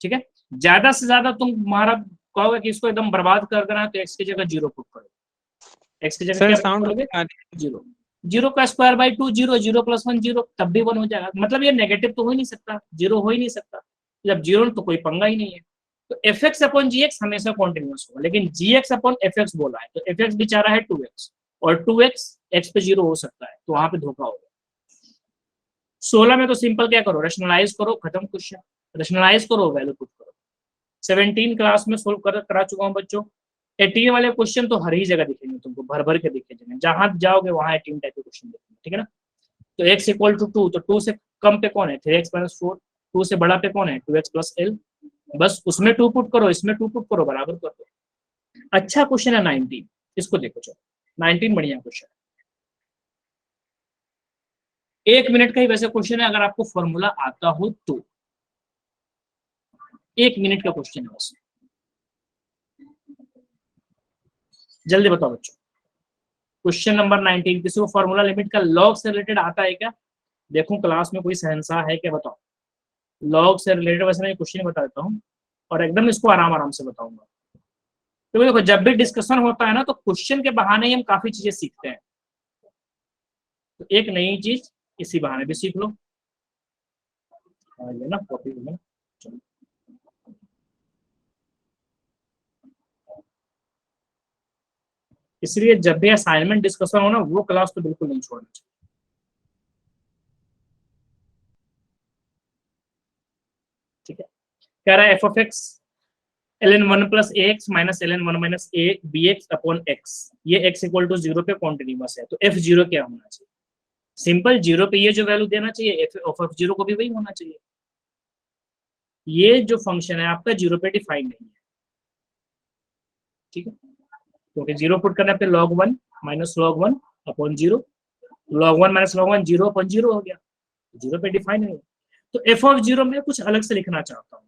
ठीक है, ज्यादा से ज्यादा तुम तुम्हारा कहोगे कि इसको एकदम बर्बाद कर देना है तो एक्स की जगह जीरो पुट करो। एक्स की जगह सर क्या साउंड करोगे? आ रही है। जीरो। जीरो का square by two zero, zero plus one zero, तब भी वन हो जाएगा। मतलब ये नेगेटिव तो हो ही नहीं सकता, जीरो हो ही नहीं सकता। जब जीरो तो कोई पंगा ही नहीं है। तो एफ एक्स अपॉन जी एक्स हमेशा कॉन्टिन्यूअस होगा, लेकिन जी एक्स अपॉन एफ एक्स बोला है तो एफ एक्स बेचारा है टू एक्स, और टू एक्स एक्स पे जीरो हो सकता है, तो वहां पे धोखा होगा। 16 में तो सिंपल क्या करो, रेशनलाइज करो, खत्म क्वेश्चन। रेशनलाइज करो, वैल्यू पुट करो। 17 क्लास में सोल्व करा चुका हूँ बच्चों। 18 वाले क्वेश्चन तो हर ही जगह दिखेंगे तुमको, भर भर के दिखेंगे, जहां जाओगे वहां 18 टाइप के क्वेश्चन दिखेंगे। ठीक है ना? तो x इक्वल टू टू, तो 2 से कम पे कौन है? 3x minus 4। 2 से बड़ा पे कौन है? 2x plus L. बस उसमें 2 पुट करो, इसमें 2 पुट करो, बराबर कर दो। अच्छा क्वेश्चन है 19, इसको देखो। चलो 19 बढ़िया क्वेश्चन है, 1 मिनट का ही वैसे क्वेश्चन है, अगर आपको फॉर्मूला आता हो तो। 1 मिनट का क्वेश्चन है बस, जल्दी बताओ बच्चों। क्वेश्चन नंबर 19, किसी को फॉर्मूला लिमिट का लॉग से रिलेटेड आता है क्या? देखो क्लास में कोई सहनशाह है क्या, बताओ। लॉग से रिलेटेड वैसे मैं क्वेश्चन बता देता हूँ, और एकदम इसको आराम आराम से बताऊंगा। तो देखो जब भी डिस्कशन होता है ना, तो क्वेश्चन के बहाने ही हम काफी चीजें सीखते हैं। तो एक नई चीज इसी बहाने भी सीख लो। ये ना कॉपी में, चलो। इसलिए जब भी असाइनमेंट डिस्कशन हो ना, वो क्लास तो बिल्कुल नहीं छोड़ना चाहिए। ठीक है, कह रहा है f of x ln 1 plus a x minus ln 1 minus a b x upon x, ये एक्स इक्वल टू जीरो पे कॉन्टिन्यूअस है, तो एफ जीरो क्या होना चाहिए? सिंपल, जीरो पे ये जो वैल्यू देना चाहिए, एफ ऑफ जीरो को भी वही होना चाहिए। ये जो फंक्शन है आपका जीरो पे डिफाइन नहीं है। ठीक है, क्योंकि जीरो पुट करने पे log 1 minus log 1 upon zero, log 1 minus log 1 zero upon zero हो गया, जीरो पे डिफाइन नहीं है। तो एफ ऑफ जीरो में कुछ अलग से लिखना चाहता हूँ,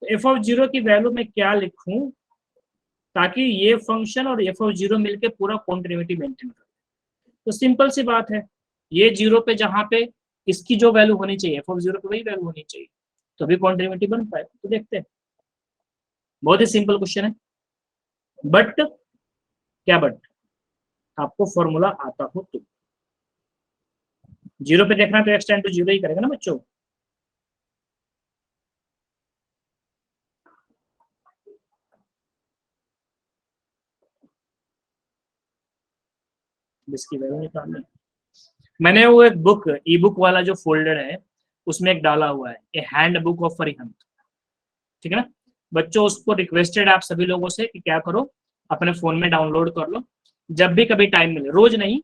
तो एफ ऑफ जीरो की वैल्यू में क्या लिखूं ताकि ये फंक्शन और एफ ऑफ जीरो मिलकर पूरा कॉन्टिन्यूटी मेंटेन करे? तो सिंपल सी बात है, ये जीरो पे जहां पे इसकी जो वैल्यू होनी चाहिए एफ ऑफ जीरो पे वही वैल्यू होनी चाहिए, तो भी कॉन्टिन्यूटी बन पाए। तो देखते हैं, बहुत ही सिंपल क्वेश्चन है। बट क्या बट, आपको फॉर्मूला आता हो तो। जीरो पे देखना तो एक्स टेंड टू जीरो ही करेगा ना बच्चों। इसकी वैल्यू निकालनी, मैंने वो एक बुक, ई बुक वाला जो फोल्डर है उसमें एक डाला हुआ है, ए हैंड बुक ऑफ अरिहंत। ठीक है ना बच्चों, उसको रिक्वेस्टेड आप सभी लोगों से कि क्या करो, अपने फोन में डाउनलोड कर लो, जब भी कभी टाइम मिले, रोज नहीं,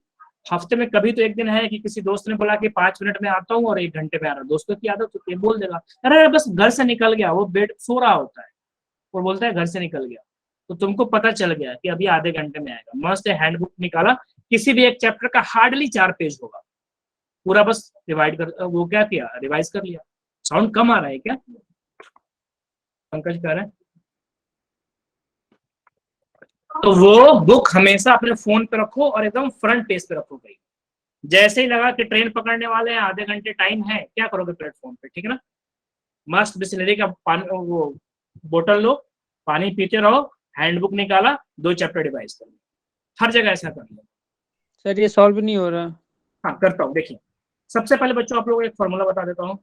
हफ्ते में कभी तो एक दिन है कि किसी दोस्त ने बोला कि 5 मिनट में आता हूँ और 1 घंटे में आ रहा हूँ, दोस्तों की आदत होती है, बोल देगा अरे बस घर से निकल गया, वो बेड सो रहा होता है, वो बोलता है घर से निकल गया, तो तुमको पता चल गया कि अभी आधे घंटे में आएगा, मस्त हैंडबुक निकाला, किसी भी एक चैप्टर का हार्डली 4 पेज होगा, पूरा बस डिवाइड कर, वो क्या किया, रिवाइज कर लिया। साउंड कम आ रहा है क्या? पंकज कह रहे हैं तो वो बुक हमेशा अपने फोन पे रखो और एकदम फ्रंट पेज पे रखो भाई। जैसे ही लगा कि ट्रेन पकड़ने वाले हैं, आधे घंटे टाइम है, क्या करोगे प्लेटफॉर्म पे, ठीक है ना, मस्त बिस्लरी का पानी वो बोतल लो, पानी पीते रहो, हैंडबुक निकाला, 2 चैप्टर डिवाइस कर लो, हर जगह ऐसा कर लो। सर ये सॉल्व नहीं हो रहा। हाँ करता हूँ, देखिए सबसे पहले बच्चों आप लोगों को एक फॉर्मूला बता देता हूँ,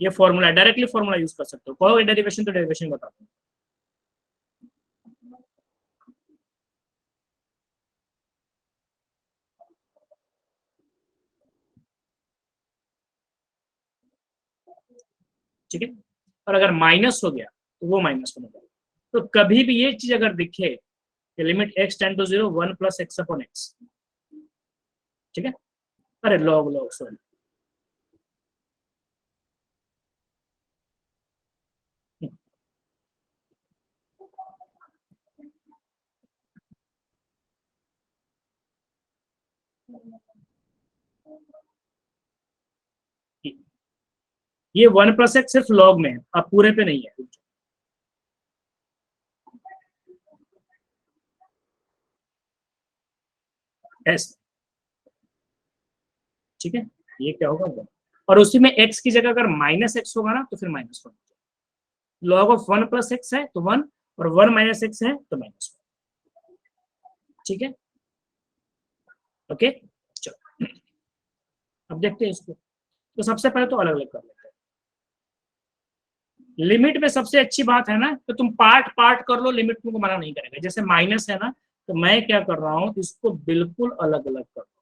ये फॉर्मूला डायरेक्टली फॉर्मूला यूज कर सकते हो। कहोगे डेरिवेशन तो डेरिवेशन बता दो। ठीक है, और अगर माइनस हो गया तो वो माइनस होने जाएगा। तो कभी भी ये चीज अगर दिखे कि limit x tend to 0 1 plus x upon x, ठीक है, अरे लॉग लॉग सॉरी, ये 1 प्लस एक्स सिर्फ लॉग में है, अब पूरे पे नहीं है। ऐसे, ठीक है, ये क्या होगा, और उसी में x की जगह अगर माइनस एक्स होगा ना तो फिर minus one. Log of 1 plus x है तो 1, और 1 माइनस एक्स है तो माइनस 1। ठीक है, ओके, चलो अब देखते हैं इसको। तो सबसे पहले तो अलग अलग कर लेते हैं। लिमिट में सबसे अच्छी बात है ना तो तुम पार्ट पार्ट कर लो, लिमिट तुमको मना नहीं करेगा। जैसे माइनस है ना, तो मैं क्या कर रहा हूं, इसको बिल्कुल अलग अलग कर रहा हूं।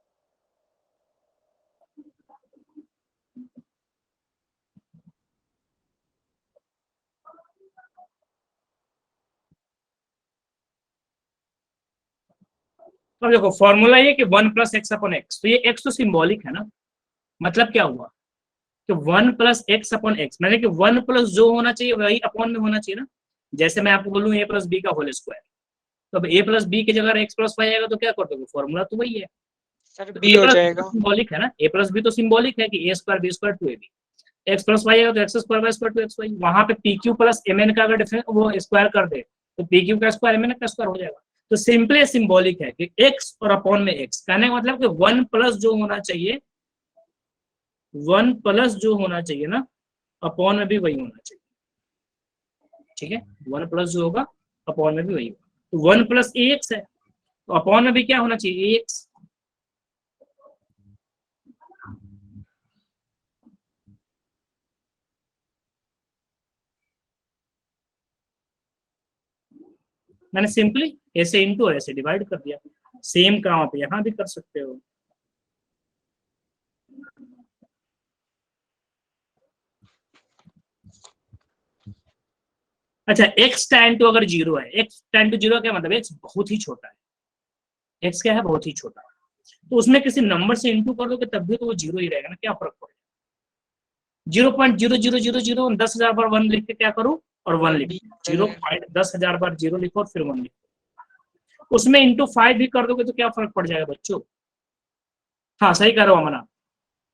अब देखो फॉर्मूला ये कि 1 प्लस एक्स अपॉन एक्स, तो ये एक्स तो सिंबॉलिक है ना, मतलब क्या हुआ कि 1 प्लस एक्स अपॉन एक्स, मैंने कि 1 प्लस जो होना चाहिए वही अपॉन में होना चाहिए ना। जैसे मैं आपको बोलूं a प्लस बी का होल स्क्वायर, तो अब a प्लस बी की जगह एक्स प्लस वाई आएगा तो क्या कर दोगे, फॉर्मूला तो वही है सर तो बी a हो प्लस जाएगा। सिंबॉलिक है ना, a प्लस बी तो सिंबॉलिक है कि a square b square 2ab, x plus y आएगा तो x square y square 2xy। वहां पे p q plus m n का अगर डिफरेंस वो स्क्वायर कर दे तो पी क्यू का स्क्वायर एम एन का स्क्वायर हो जाएगा। तो सिंपली सिंबॉलिक है कि एक्स और अपॉन में एक्स, कहने का मतलब कि 1 प्लस जो होना चाहिए, 1 प्लस जो होना चाहिए ना अपॉन में भी वही होना चाहिए। ठीक है, 1 प्लस जो होगा अपॉन में भी वही होगा। तो 1 प्लस ए एक्स है तो अपॉन में भी क्या होना चाहिए, ए एक्स। मैंने सिंपली ऐसे इंटू ऐसे डिवाइड कर दिया। सेम काम आप यहाँ भी कर सकते हो। अच्छा, एक्स टेन टू अगर जीरो है, एक्स टेन टू जीरो क्या मतलब, एक्स बहुत ही छोटा है, एक्स क्या है बहुत ही छोटा है, तो उसमें किसी नंबर से इंटू कर दोगे तब भी तो वो जीरो ही रहेगा ना, क्या फर्क पड़ेगा। 0.0000 10,000 बार 1 लिख के क्या करो, और 1 लिख, 0.10,000 बार 0 लिखो और फिर 1 लिखो। उसमें इंटू 5 भी कर दोगे तो क्या फर्क पड़ जाएगा बच्चों। हाँ सही कह रहे हो अमना,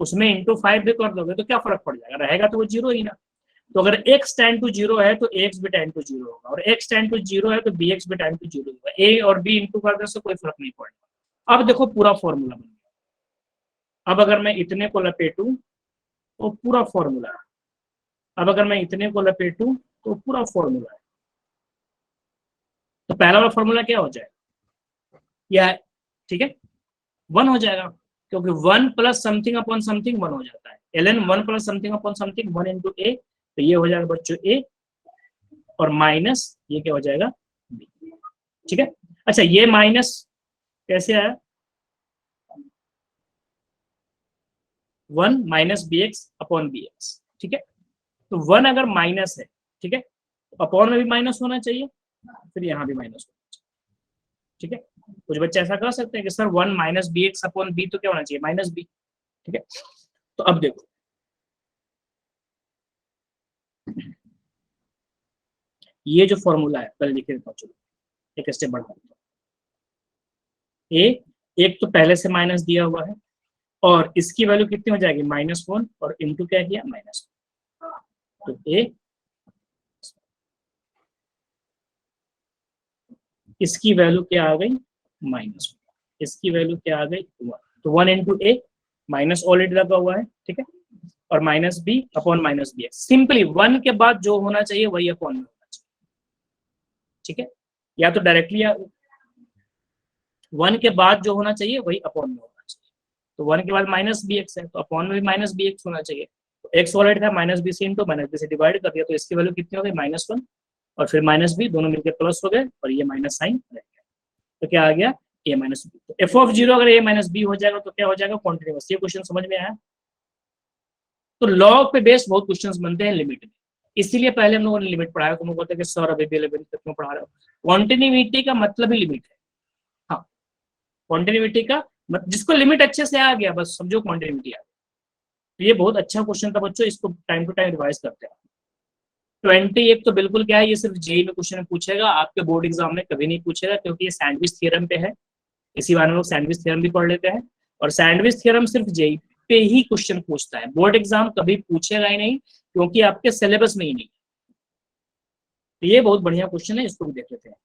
उसमें इंटू 5 भी कर दोगे तो क्या फर्क पड़ जाएगा, रहेगा तो वो जीरो ही ना। तो अगर x टेन टू जीरो है तो ax भी टेन टू जीरो होगा, और x टेन टू जीरो है तो bx भी टेन टू जीरो होगा। a और b इंटू करने से कोई फर्क नहीं पड़ेगा। अब देखो पूरा फॉर्मूला बन गया। अब अगर मैं इतने को लपेटूं तो पूरा फॉर्मूला है, अब अगर मैं इतने को लपेटूं तो पूरा फॉर्मूला है। तो पहला वाला फॉर्मूला क्या हो जाएगा, यह है, ठीक है, 1 हो जाएगा, क्योंकि 1 प्लस समथिंग अपॉन समथिंग 1 हो जाता है। ln 1 plus something upon something 1 into A, तो ये हो जाएगा बच्चों a, और माइनस ये क्या हो जाएगा b। ठीक है, अच्छा ये माइनस कैसे आया, 1 minus b x upon b x. ठीक है, तो 1 अगर माइनस है, ठीक है, तो अपॉन में भी माइनस होना चाहिए, फिर यहाँ भी माइनस होना चाहिए। ठीक है, कुछ बच्चे ऐसा कर सकते हैं कि sir 1 minus b x upon b तो क्या होना चाहिए, माइनस बी। ठीक है, तो अब देखो ये जो फॉर्मूला है पहले लिख देता हूँ, चलो एक स्टेप बढ़ा देता हूँ। ए, एक तो पहले से माइनस दिया हुआ है, और इसकी वैल्यू कितनी हो जाएगी, -1, और इंटू क्या किया, -1, तो ए, इसकी वैल्यू क्या आ गई, -1, इसकी वैल्यू क्या आ गई 1, तो 1 इंटू ए, माइनस ऑलरेडी लगा हुआ है, ठीक है, और minus b upon minus b x. Simply 1 के बाद जो होना चाहिए वही अपॉन में होना चाहिए। ठीक है, या तो डायरेक्टली, या 1 के बाद जो होना चाहिए वही अपॉन में होना चाहिए। तो 1 के बाद माइनस बी एक्स है तो अपॉन में भी माइनस बी एक्स होना चाहिए। तो एक्स वॉलेट था minus b c into minus b से डिवाइड कर दिया, तो इसकी वैल्यू कितनी हो गई -1 और फिर माइनस बी, दोनों मिलकर प्लस हो गए और ये माइनस साइन रह गया, तो क्या आ गया a माइनस बी। तो एफ ऑफ जीरो अगर a माइनस बी हो जाएगा तो क्या हो जाएगा कॉन्टिन्यूअस। ये क्वेश्चन समझ में आया। तो लॉग पे बेस्ड बहुत क्वेश्चंस बनते हैं लिमिट में, इसीलिए पहले हम लोगों ने लिमिट पढ़ाया। तुम लोग बोलते हैं कि सर अभी भी 11 तक क्यों पढ़ा रहे हो। कॉन्टिन्यूटी का मतलब ही लिमिट है। हाँ, कॉन्टिन्यूटी का जिसको लिमिट अच्छे से आ गया बस समझो कॉन्टिन्यूटी आ गया। तो ये बहुत अच्छा क्वेश्चन था बच्चों, इसको टाइम टू टाइम रिवाइज करते हैं। 21 तो बिल्कुल क्या है, ये सिर्फ जेई में क्वेश्चन पूछेगा, आपके बोर्ड एग्जाम में कभी नहीं पूछेगा, क्योंकि ये सैंडविच थ्योरम पे है। इसी बारे में लोग सैंडविच थ्योरम भी पढ़ लेते हैं, और सैंडविच थ्योरम सिर्फ जेई पे ही क्वेश्चन पूछता है, बोर्ड एग्जाम कभी पूछेगा ही नहीं, क्योंकि आपके सिलेबस में ही नहीं। तो ये बहुत बढ़िया क्वेश्चन है, इसको भी देख लेते हैं।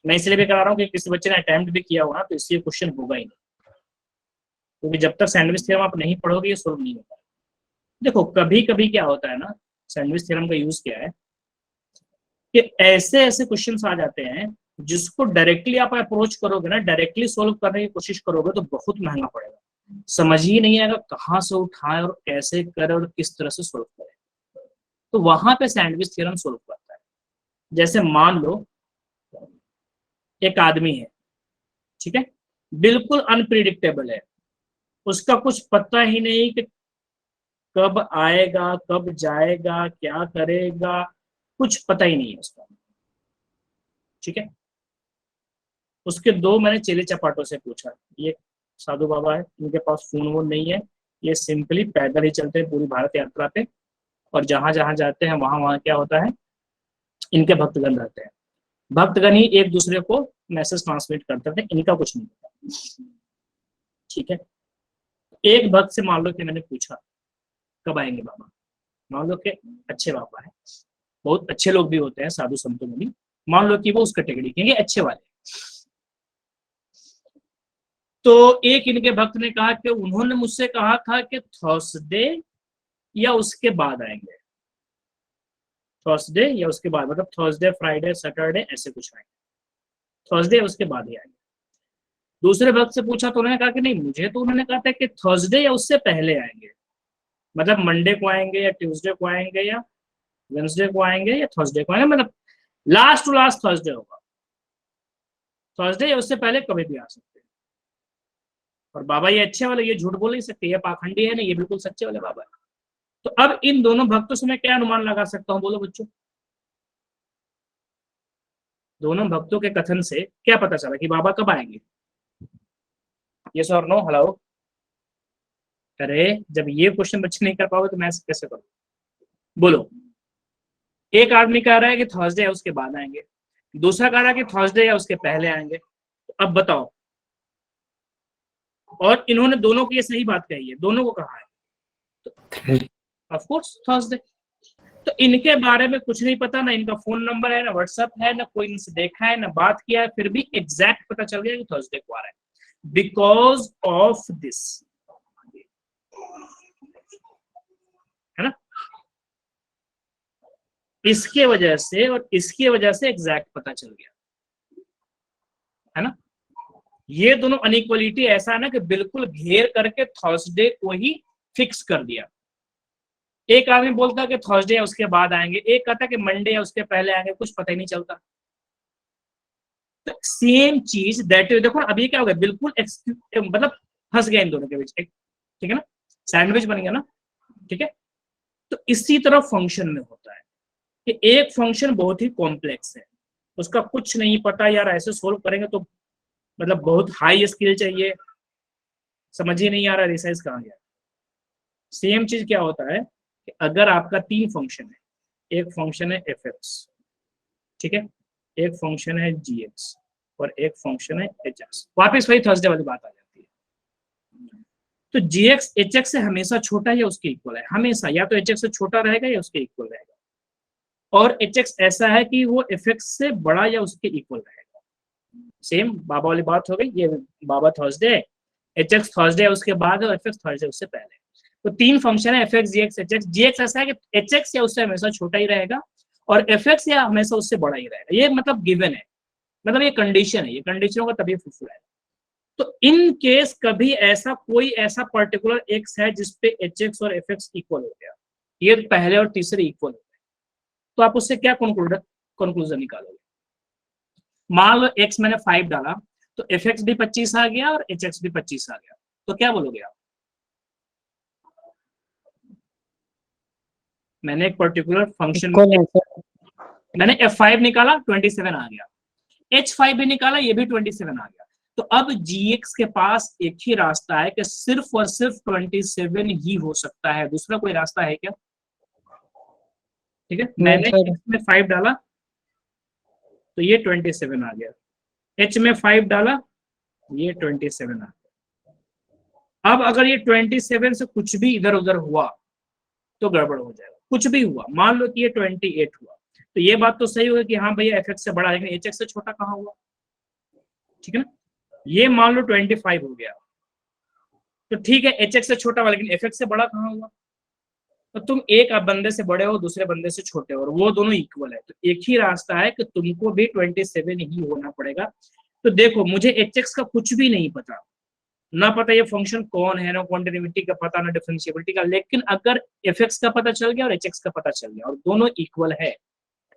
मैं इसलिए भी करा रहा हूँ कि किसी बच्चे ने अटेम्प्ट भी किया होगा तो इसलिए क्वेश्चन होगा ही नहीं, क्योंकि जब तक सैंडविच थ्योरम आप नहीं पढ़ोगे ये सोल्व नहीं होगा। देखो कभी कभी क्या होता है ना, सैंडविच थ्योरम का यूज क्या है कि ऐसे ऐसे क्वेश्चंस आ जाते हैं जिसको डायरेक्टली आप अप्रोच करोगे ना, डायरेक्टली सोल्व करने की कोशिश करोगे तो बहुत महंगा पड़ेगा, समझ ही नहीं आएगा कहाँ से उठाए और कैसे करे और किस तरह से सोल्व करे। तो वहां पे सैंडविच थ्योरम सोल्व करता है। जैसे मान लो एक आदमी है, ठीक है, बिल्कुल अनप्रिडिक्टेबल है, उसका कुछ पता ही नहीं कि कब आएगा कब जाएगा क्या करेगा, कुछ पता ही नहीं है उसका, ठीक है। उसके दो मैंने चेले चपाटों से पूछा, ये साधु बाबा है, इनके पास फोन वोन नहीं है, ये सिंपली पैदल ही चलते हैं पूरी भारत यात्रा पे, और जहां जहां जाते हैं वहां वहां क्या होता है, इनके भक्तगण रहते हैं, भक्तगण ही एक दूसरे को मैसेज ट्रांसमिट करते थे, इनका कुछ नहीं पता, ठीक है। एक भक्त से मान लो कि मैंने पूछा कब आएंगे बाबा, मान लो कि अच्छे बाबा है, बहुत अच्छे लोग भी होते हैं साधु संतों में भी, मान लो कि वो उस कैटेगरी के अच्छे वाले। तो एक इनके भक्त ने कहा कि उन्होंने मुझसे कहा था कि थर्सडे या उसके बाद आएंगे, थर्सडे या उसके बाद, मतलब थर्सडे फ्राइडे सैटरडे ऐसे कुछ आएंगे, थर्सडे उसके बाद ही आएंगे। दूसरे भक्त से पूछा तो उन्होंने कहा कि नहीं, मुझे तो उन्होंने कहा था कि थर्सडे या उससे पहले आएंगे, मतलब मंडे को आएंगे या ट्यूसडे को आएंगे या वेंसडे को आएंगे या थर्सडे को आएंगे, मतलब लास्ट टू लास्ट थर्सडे होगा, थर्सडे या उससे पहले कभी भी आ सकते हैं। और बाबा ये अच्छे वाले, ये झूठ बोल नहीं सकते, ये पाखंडी है ना, ये बिल्कुल सच्चे वाले बाबा है। तो अब इन दोनों भक्तों से मैं क्या अनुमान लगा सकता हूं, बोलो बच्चों। दोनों भक्तों के कथन से क्या पता चला कि बाबा कब आएंगे, यस और नो, हेलो। अरे जब ये क्वेश्चन बच्चे नहीं कर पाओगे तो मैं कैसे करूँ, बोलो। एक आदमी कह रहा है कि थर्सडे या उसके बाद आएंगे, दूसरा कह रहा है कि थर्सडे या उसके पहले आएंगे, तो अब बताओ। और इन्होंने दोनों की ये सही बात कही है, दोनों को कहा है, तो ऑफ कोर्स थर्सडे। तो इनके बारे में कुछ नहीं पता, ना इनका फोन नंबर है, ना व्हाट्सएप है, ना कोई इनसे देखा है, ना बात किया है, फिर भी एग्जैक्ट पता चल गया कि थर्सडे को आ रहा है, बिकॉज ऑफ दिस, है ना, इसके वजह से और इसकी वजह से एग्जैक्ट पता चल गया, है ना। ये दोनों अनइक्वलिटी ऐसा है ना कि बिल्कुल घेर करके थर्सडे को ही फिक्स कर दिया। एक आदमी बोलता है कि थर्सडे या उसके बाद आएंगे, एक कहता है कि मंडे या उसके पहले आएंगे, कुछ पता ही नहीं चलता। तो सेम चीज दैट, देखो अभी क्या हो गया, बिल्कुल मतलब फंस गया इन दोनों के बीच, ठीक है ना, सैंडविच बन गया ना, ठीक है। तो इसी तरह फंक्शन में होता है कि एक फंक्शन बहुत ही कॉम्प्लेक्स है, उसका कुछ नहीं पता यार, ऐसे सोल्व करेंगे तो मतलब बहुत हाई स्किल चाहिए, समझ ही नहीं आ रहा रिसाइज कहाँ गया। सेम चीज क्या होता है कि अगर आपका तीन फंक्शन है, एक फंक्शन है एफ एक्स, ठीक है, एक फंक्शन है जी एक्स और एक फंक्शन है एच एक्स, वापिस वही थर्सडे वाली बात आ जाती है। तो जी एक्स एच एक्स से हमेशा छोटा या उसके इक्वल है, हमेशा या तो एच एक्स से छोटा रहेगा या उसके इक्वल रहेगा, और एच एक्स ऐसा है कि वो एफ एक्स से बड़ा या उसके इक्वल रहेगा। सेम बाबा वाली बात हो गई, ये बाबा थर्सडे, एच एक्स थर्सडे उसके बाद और एफ एक्स थर्सडे उससे पहले। तो तीन फंक्शन है एफ एक्स जी एक्स एच एक्स। जी एक्स ऐसा है कि एच एक्स या उससे हमेशा छोटा ही रहेगा, और एफ एक्स या हमेशा उससे बड़ा ही रहेगा, ये मतलब गिवन है, मतलब ये कंडीशन है, ये कंडीशन होगा तभी फुलफिल आएगा। तो इन केस कभी ऐसा कोई ऐसा पर्टिकुलर एक्स है जिसपे एच एक्स और एफ एक्स इक्वल हो गया, ये पहले और तीसरे इक्वल हो गए, तो आप उससे क्या कंक्लूजन निकालोगे? मान लो एक्स मैंने 5 डाला तो एफ एक्स भी 25 आ गया और एच एक्स भी 25 आ गया, तो क्या बोलोगे आप? मैंने एक पर्टिकुलर फंक्शन इक्वल है सर। मैंने F5 निकाला 27 आ गया, H5 भी निकाला ये भी 27 आ गया, तो अब GX के पास एक ही रास्ता है कि सिर्फ और सिर्फ 27 ही हो सकता है, दूसरा कोई रास्ता है क्या? ठीक है, मैंने सर X में 5 डाला तो ये 27 आ गया, H में 5 डाला ये 27 आ गया। अब अगर ये 27 से कुछ भी इधर उधर हुआ तो गड़बड़ हो जाएगा, कुछ भी हुआ, मान लो कि ये 28 हुआ, तो ये बात तो सही होगी कि हाँ भैया एफ एक्स से बड़ा है, लेकिन एच एक्स से छोटा कहाँ हुआ? ठीक है ना, ये मान लो 25 हो गया, तो ठीक है एच एक्स से छोटा हुआ, लेकिन एफ एक्स से बड़ा कहाँ हुआ? तो तुम एक बंदे से बड़े हो, दूसरे बंदे से छोटे हो, और वो दोनों इक्वल है, तो एक ही रास्ता है कि तुमको भी 27 ही होना पड़ेगा। तो देखो मुझे एच एक्स का कुछ भी नहीं पता, ना पता ये फंक्शन कौन है, ना क्वांटिटेटिविटी का पता, ना डिफरेंशिएबिलिटी का, लेकिन अगर एफ एक्स का पता चल गया और एच एक्स का पता चल गया और दोनों इक्वल है,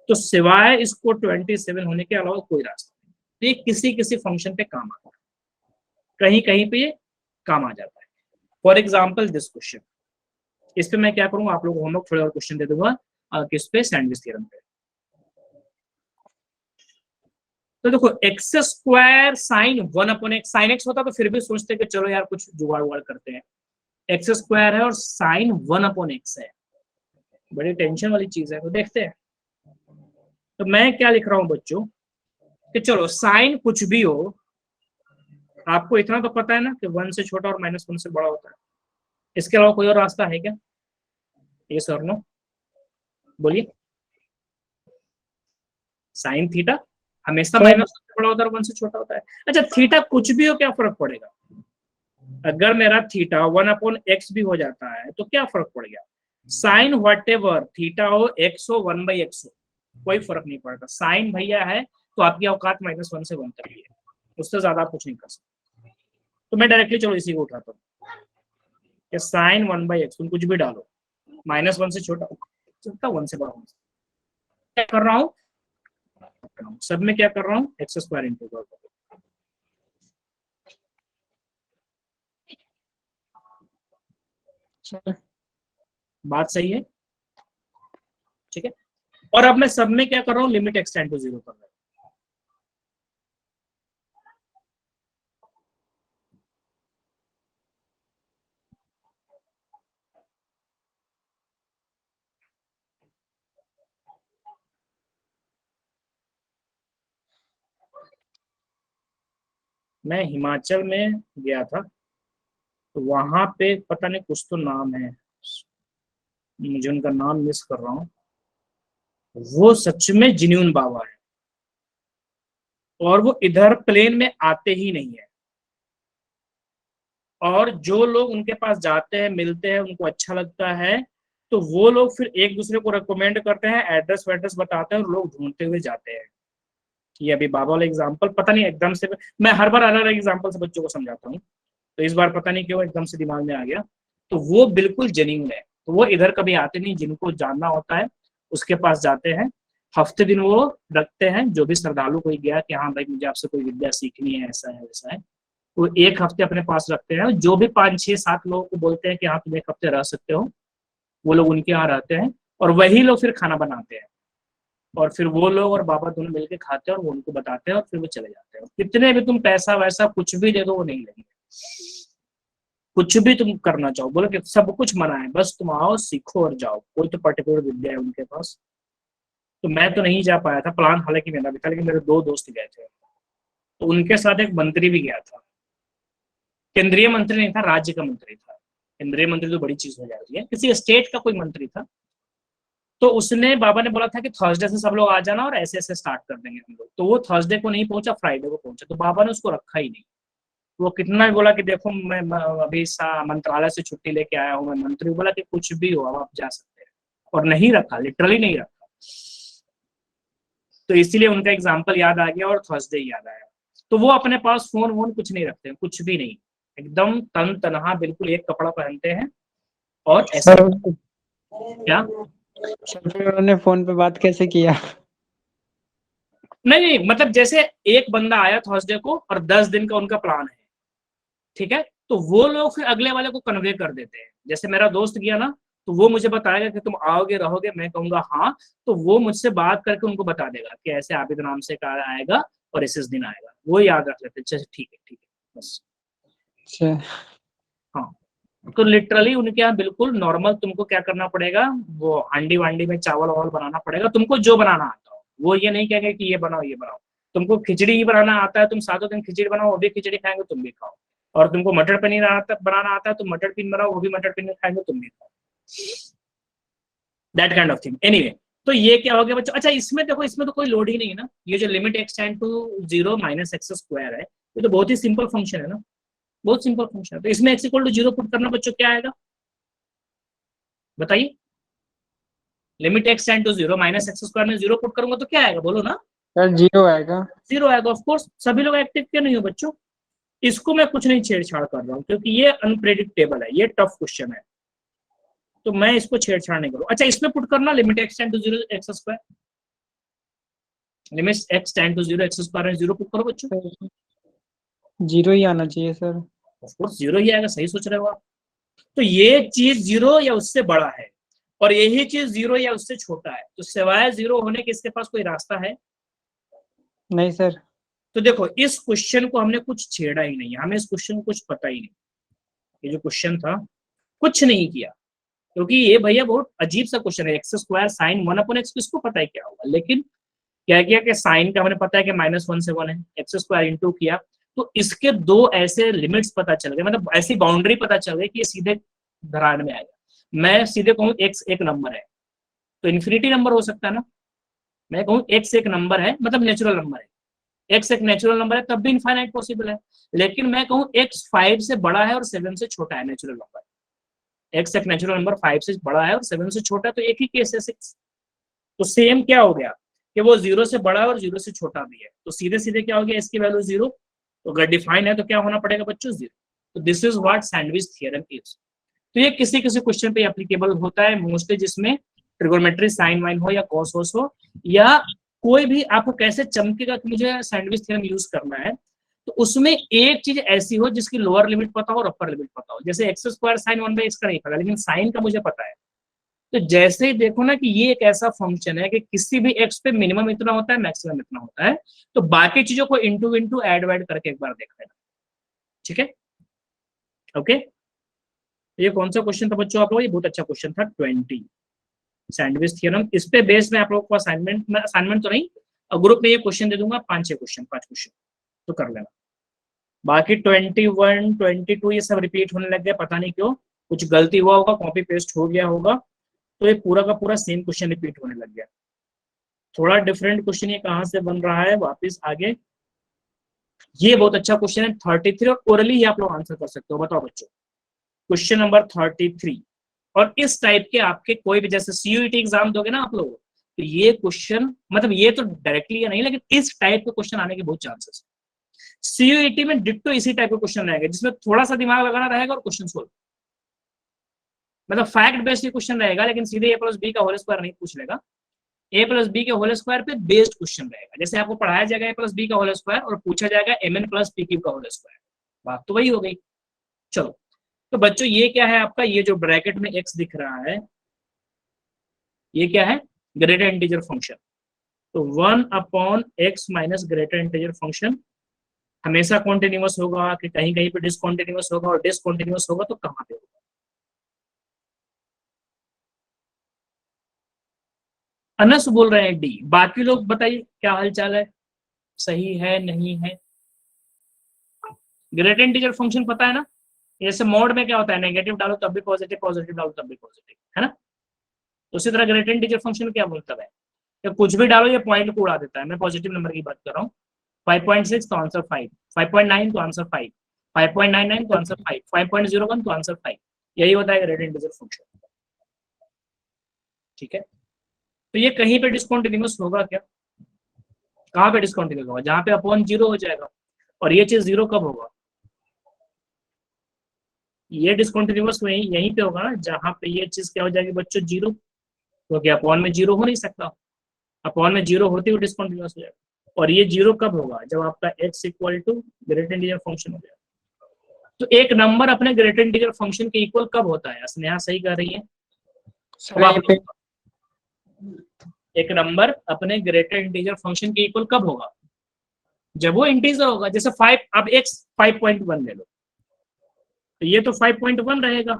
तो सिवाय इसको 27 होने के अलावा कोई रास्ता नहीं। तो ये किसी किसी फंक्शन पे काम आता है, कहीं कहीं पे ये काम आ जाता है। फॉर एग्जाम्पल दिस क्वेश्चन, इस पे मैं क्या करूंगा, आप लोगों को होमवर्क थोड़ा और क्वेश्चन दे दूंगा किस पे, सैंडविच थ्योरम पे। तो देखो x square sine 1/x, sine x होता तो फिर भी सोचते कि चलो यार कुछ जुगाड़ उगाड़ करते हैं, एक्स स्क्वायर है और साइन 1/x है, बड़ी टेंशन वाली चीज है, तो देखते हैं। तो मैं क्या लिख रहा हूं बच्चों कि चलो साइन कुछ भी हो, आपको इतना तो पता है ना कि 1 से छोटा और -1 से बड़ा होता है, इसके अलावा कोई और रास्ता है क्या? ये सर नो बोलिए। साइन थीटा हमेशा सर -1 से बड़ा होता है और 1 से छोटा होता है। अच्छा थीटा कुछ भी हो क्या फर्क पड़ेगा? अगर मेरा थीटा 1/x भी हो जाता है तो क्या फर्क पड़ गया? साइन वट एवर थीटा हो, x हो, 1/x हो, कोई फर्क नहीं पड़ता, साइन भैया है तो आपकी औकात -1 से 1 तक ही है, उससे ज्यादा आप कुछ नहीं कर सकते। तो मैं डायरेक्टली चलो इसी को उठाता हूँ कि साइन 1/x, तुम कुछ भी डालो, -1 से छोटा सकता, 1 से बड़ा हो सकता। क्या कर रहा हूँ, सब में क्या कर रहा हूँ, एक्स स्क्वायर इंटीग्रल। बात सही है, ठीक है। और अब मैं सब में क्या कर रहा हूँ, लिमिट एक्सटेंड टू 0 कर रहा हूँ। मैं हिमाचल में गया था, तो वहां पे पता नहीं कुछ तो नाम है, मुझे उनका नाम मिस कर रहा हूँ, वो सच में जिन्यून बाबा है, और वो इधर प्लेन में आते ही नहीं है, और जो लोग उनके पास जाते हैं, मिलते हैं, उनको अच्छा लगता है, तो वो लोग फिर एक दूसरे को रिकमेंड करते हैं, एड्रेस वेड्रेस बताते हैं और लोग ढूंढते हुए जाते हैं। ये अभी बाबा वाला एग्जाम्पल पता नहीं एकदम से, मैं हर बार अलग अलग एग्जाम्पल से बच्चों को समझाता हूँ, तो इस बार पता नहीं क्यों एकदम से दिमाग में आ गया। तो वो बिल्कुल जेन्युइन है, तो वो इधर कभी आते नहीं, जिनको जानना होता है उसके पास जाते हैं, हफ्ते दिन वो रखते हैं, जो भी श्रद्धालु कोई गया कि हाँ भाई मुझे आपसे कोई विद्या सीखनी है, ऐसा है वैसा है, वो एक हफ्ते अपने पास रखते हैं, जो भी 5 6 7 लोगों को बोलते हैं कि हाँ तुम एक हफ्ते रह सकते हो, वो लोग उनके यहाँ रहते हैं, और वही लोग फिर खाना बनाते हैं, और फिर वो लोग और बाबा दोनों मिलके खाते हैं और वो उनको बताते हैं और फिर वो चले जाते हैं। कितने भी तुम पैसा वैसा कुछ भी दे दो वो नहीं लेंगे, कुछ भी तुम करना चाहो, बोलो कि सब कुछ मना है, बस तुम आओ सीखो और जाओ, कोई तो पर्टिकुलर विद्या है उनके पास। तो मैं तो नहीं जा पाया था, प्लान हालांकि मेरा भी था, लेकिन मेरे 2 दोस्त गए थे, तो उनके साथ एक मंत्री भी गया था, केंद्रीय मंत्री नहीं था, राज्य का मंत्री था, केंद्रीय मंत्री तो बड़ी चीज हो जाती है, किसी स्टेट का कोई मंत्री था। तो उसने, बाबा ने बोला था कि थर्सडे से सब लोग आ जाना और ऐसे ऐसे स्टार्ट कर देंगे हम लोग, तो वो थर्सडे को नहीं पहुंचा, फ्राइडे को पहुंचा, तो बाबा ने उसको रखा ही नहीं। वो कितना भी बोला कि देखो मैं अभी मंत्रालय से छुट्टी लेके आया हूँ, मैं मंत्री, बोला कि कुछ भी हो अब आप जा सकते हैं, और नहीं रखा, लिटरली नहीं रखा। तो इसीलिए उनका एग्जाम्पल याद आ गया और थर्सडे याद आया। तो वो अपने पास फोन वोन कुछ नहीं रखते, कुछ भी नहीं, एकदम तन तनहा बिल्कुल एक कपड़ा पहनते हैं और ऐसे। सर क्या? सर फिर उन्होंने फोन पे बात कैसे किया? नहीं नहीं, मतलब जैसे एक बंदा आया थर्सडे को और 10 दिन का उनका प्लान है, ठीक है, तो वो लोग फिर अगले वाले को कन्वे कर देते हैं। जैसे मेरा दोस्त गया ना, तो वो मुझे बताएगा कि तुम आओगे रहोगे, मैं कहूंगा हाँ, तो वो मुझसे बात करके उनको बता देगा कि ऐसे आबिद नाम से कार आएगा और इस दिन आएगा, वो याद रख लेते, अच्छा ठीक है बस। अच्छा। हाँ, तो लिटरली उनके यहाँ बिल्कुल नॉर्मल, तुमको क्या करना पड़ेगा, वो हांडी वांडी में चावल वावल बनाना पड़ेगा, तुमको जो बनाना आता हो। वो ये नहीं कहेंगे कि ये बनाओ ये बनाओ। तुमको खिचड़ी ही बनाना आता है, तुम सातों दिन खिचड़ी बनाओ, वो भी खिचड़ी खाएंगे, तुम भी खाओ। और तुमको मटर पनीर बनाना आता है, तुम मटर पनीर बनाओ, वो भी मटर पनीर खाएंगे, तुम भी खाओ। That kind of thing. Anyway, तो ये क्या हो गया बच्चों? अच्छा, इसमें देखो, इसमें तो कोई लोड ही नहीं है ना, ये जो limit x tend to 0 minus x square है, ये तो बहुत ही सिंपल फंक्शन है ना, बहुत सिंपल फंक्शन है। तो इसमें एक्स इक्वल टू 0 पुट करना बच्चों, क्या आएगा बताइए? Limit x tend to 0 minus x square में 0 पुट करूंगा तो क्या आएगा, बोलो ना? सर 0 आएगा। 0 आएगा, ऑफ कोर्स। सभी लोग एक्टिव क्यों नहीं हो बच्चों? इसको मैं कुछ नहीं छेड़छाड़ कर रहा हूँ, क्योंकि ये अनप्रेडिक्टेबल है, ये टफ क्वेश्चन है, तो मैं इसको छेड़छाड़ नहीं करूँ। अच्छा, इसमें पुट करना limit x tend to 0 x square, limit x tend to 0 x square में 0 पुट करो बच्चों। 0 ही आना चाहिए सर। ऑफ कोर्स 0 ही आएगा, सही सोच रहे हो आप। तो ये चीज 0 या उससे बड़ा है, और यही चीज 0 या उससे छोटा है, तो सिवाय 0 होने के इसके पास कोई रास्ता है? नहीं सर। तो देखो, इस क्वेश्चन को हमने कुछ छेड़ा ही नहीं, हमें इस क्वेश्चन को कुछ पता ही नहीं। ये जो क्वेश्चन था, कुछ नहीं किया, क्योंकि ये भैया बहुत अजीब सा क्वेश्चन है। एक्स स्क्वायर साइन 1/x, किसको पता है क्या होगा, लेकिन क्या किया कि साइन का हमें पता है कि -1 से 1 है, एक्स स्क्वायर इंटू किया, तो इसके दो ऐसे लिमिट्स पता चल गए, मतलब ऐसी बाउंड्री पता चल गई कि ये सीधे धरान में आएगा। मैं सीधे कहूँ एक्स एक नंबर है, तो इन्फिनिटी नंबर हो सकता है ना। मैं कहूँ एक्स एक नंबर है, मतलब नेचुरल नंबर है, एक्स एक नेचुरल नंबर है, तब भी इनफाइनाइट पॉसिबल है। लेकिन मैं कहूँ एक्स 5 से बड़ा है और 7 से छोटा है, नेचुरल नंबर। एक्स एक नेचुरल नंबर 5 से बड़ा है और 7 से छोटा है, तो एक ही केस है 6। तो सेम क्या हो गया कि वो 0 से बड़ा है और 0 से छोटा भी है, तो सीधे सीधे क्या हो गया, इसकी वैल्यू 0। तो अगर डिफाइन है तो क्या होना पड़ेगा बच्चों, 0। तो this is what sandwich theorem is. तो ये किसी किसी क्वेश्चन पे एप्लीकेबल होता है मोस्टली, जिसमें ट्रिगोनोमेट्री साइन वाइन हो या कॉस हो, या कोई भी आपको कैसे चमकेगा कि मुझे सैंडविच थ्योरम यूज करना है, तो उसमें एक चीज ऐसी हो जिसकी लोअर लिमिट पता हो और अपर लिमिट पता हो। जैसे एक्स स्क्वायर साइन 1/x का नहीं पता, लेकिन साइन का मुझे पता है। तो जैसे ही देखो ना कि ये एक ऐसा फंक्शन है कि किसी भी एक्स पे मिनिमम इतना होता है, मैक्सिमम इतना होता है, तो बाकी चीजों को इंटू इंटू एड वाइड करके एक बार देख लेना, ठीक है? ओके, ये कौन सा क्वेश्चन था बच्चों आप लोग? ये बहुत अच्छा क्वेश्चन था, 20 सैंडविच थ्योरम। इस पे बेस में आप लोगों को असाइनमेंट तो नहीं, ग्रुप में ये क्वेश्चन दे दूंगा, 5 क्वेश्चन तो कर लेना। बाकी 21 22 ये सब रिपीट होने लग गए, पता नहीं क्यों, कुछ गलती हुआ होगा, कॉपी पेस्ट हो गया होगा, तो ये पूरा का पूरा सेम क्वेश्चन रिपीट होने लग गया। थोड़ा डिफरेंट क्वेश्चन ये कहाँ से बन रहा है, वापस आगे। ये बहुत अच्छा क्वेश्चन है 33, और ओरली ही आप लोग आंसर कर सकते हो। बताओ बच्चों, क्वेश्चन नंबर 33। और इस टाइप के आपके कोई भी, जैसे सीयूईटी एग्जाम दोगे ना आप लोग, तो ये क्वेश्चन, मतलब ये तो डायरेक्टली या नहीं, लेकिन इस टाइप के क्वेश्चन आने के बहुत चांसेस है। सीयूईटी में डिट्टो इसी टाइप के क्वेश्चन रहेगा, जिसमें थोड़ा सा दिमाग लगाना रहेगा और क्वेश्चन सोल्व, मतलब फैक्ट बेस्ड क्वेश्चन रहेगा, लेकिन सीधे ए प्लस बी का होल स्क्वायर नहीं पूछ लेगा। ए प्लस बी के होल स्क्वायर पे बेस्ड क्वेश्चन रहेगा, जैसे आपको पढ़ाया जाएगा ए प्लस बी का होल स्क्वायर और पूछा जाएगा m n plus p q का होल स्क्वायर, बात तो वही हो गई। चलो, तो बच्चों ये क्या है आपका, ये जो ब्रैकेट में एक्स दिख रहा है, ये क्या है, ग्रेटर इंटीजर फंक्शन। तो 1/x minus greater integer function हमेशा कॉन्टिन्यूअस होगा कि कहीं कहीं पे डिसकॉन्टिन्यूअस होगा, और डिसकॉन्टिन्यूअस होगा तो कहां पे होगा? अनस बोल रहे हैं डी, बाकी लोग बताइए क्या हालचाल है, सही है नहीं है? ग्रेटर इंटीजर फंक्शन पता है ना, जैसे मोड में क्या होता है, नेगेटिव डालो तब भी पॉजिटिव, पॉजिटिव डालो तब भी पॉजिटिव, है ना? तो उसी तरह ग्रेटर इंटीजर फंक्शन क्या मतलब है कि कुछ भी डालो ये पॉइंट को उड़ा देता है। मैं पॉजिटिव नंबर की बात कर रहा हूँ, 5.6 तो आंसर 5, 5.9 तो आंसर 5, 5.99 तो आंसर 5, 5.01 तो आंसर 5, यही होता है ग्रेटर इंटीजर फंक्शन, ठीक है? तो ये कहीं पे डिसकंटिन्यूअस होगा क्या? कहाँ पे डिसकंटिन्यूअस होगा? जहाँ पे अपॉन जीरो हो जाएगा। और ये चीज जीरो कब होगा? ये डिसकंटिन्यूअस यहीं पे होगा ना, जहाँ पे ये चीज क्या हो जाएगी बच्चों? जीरो, क्योंकि अपॉन में जीरो हो नहीं सकता। अपॉन में जीरो होते हुए डिसकंटिन्यूअस हो जाएगा। और ये जीरो कब होगा? जब आपका x equal to greater integer function हो जाएगा। तो एक नंबर अपने ग्रेटर इंटीजर फंक्शन के इक्वल कब होता है? स्नेहा सही कह रही है। सर यहीं पे एक नंबर अपने ग्रेटर इंटीजर फंक्शन के इक्वल कब होगा? जब वो इंटीजर होगा। जैसे 5, अब x 5.1 ले लो, तो ये तो 5.1 रहेगा,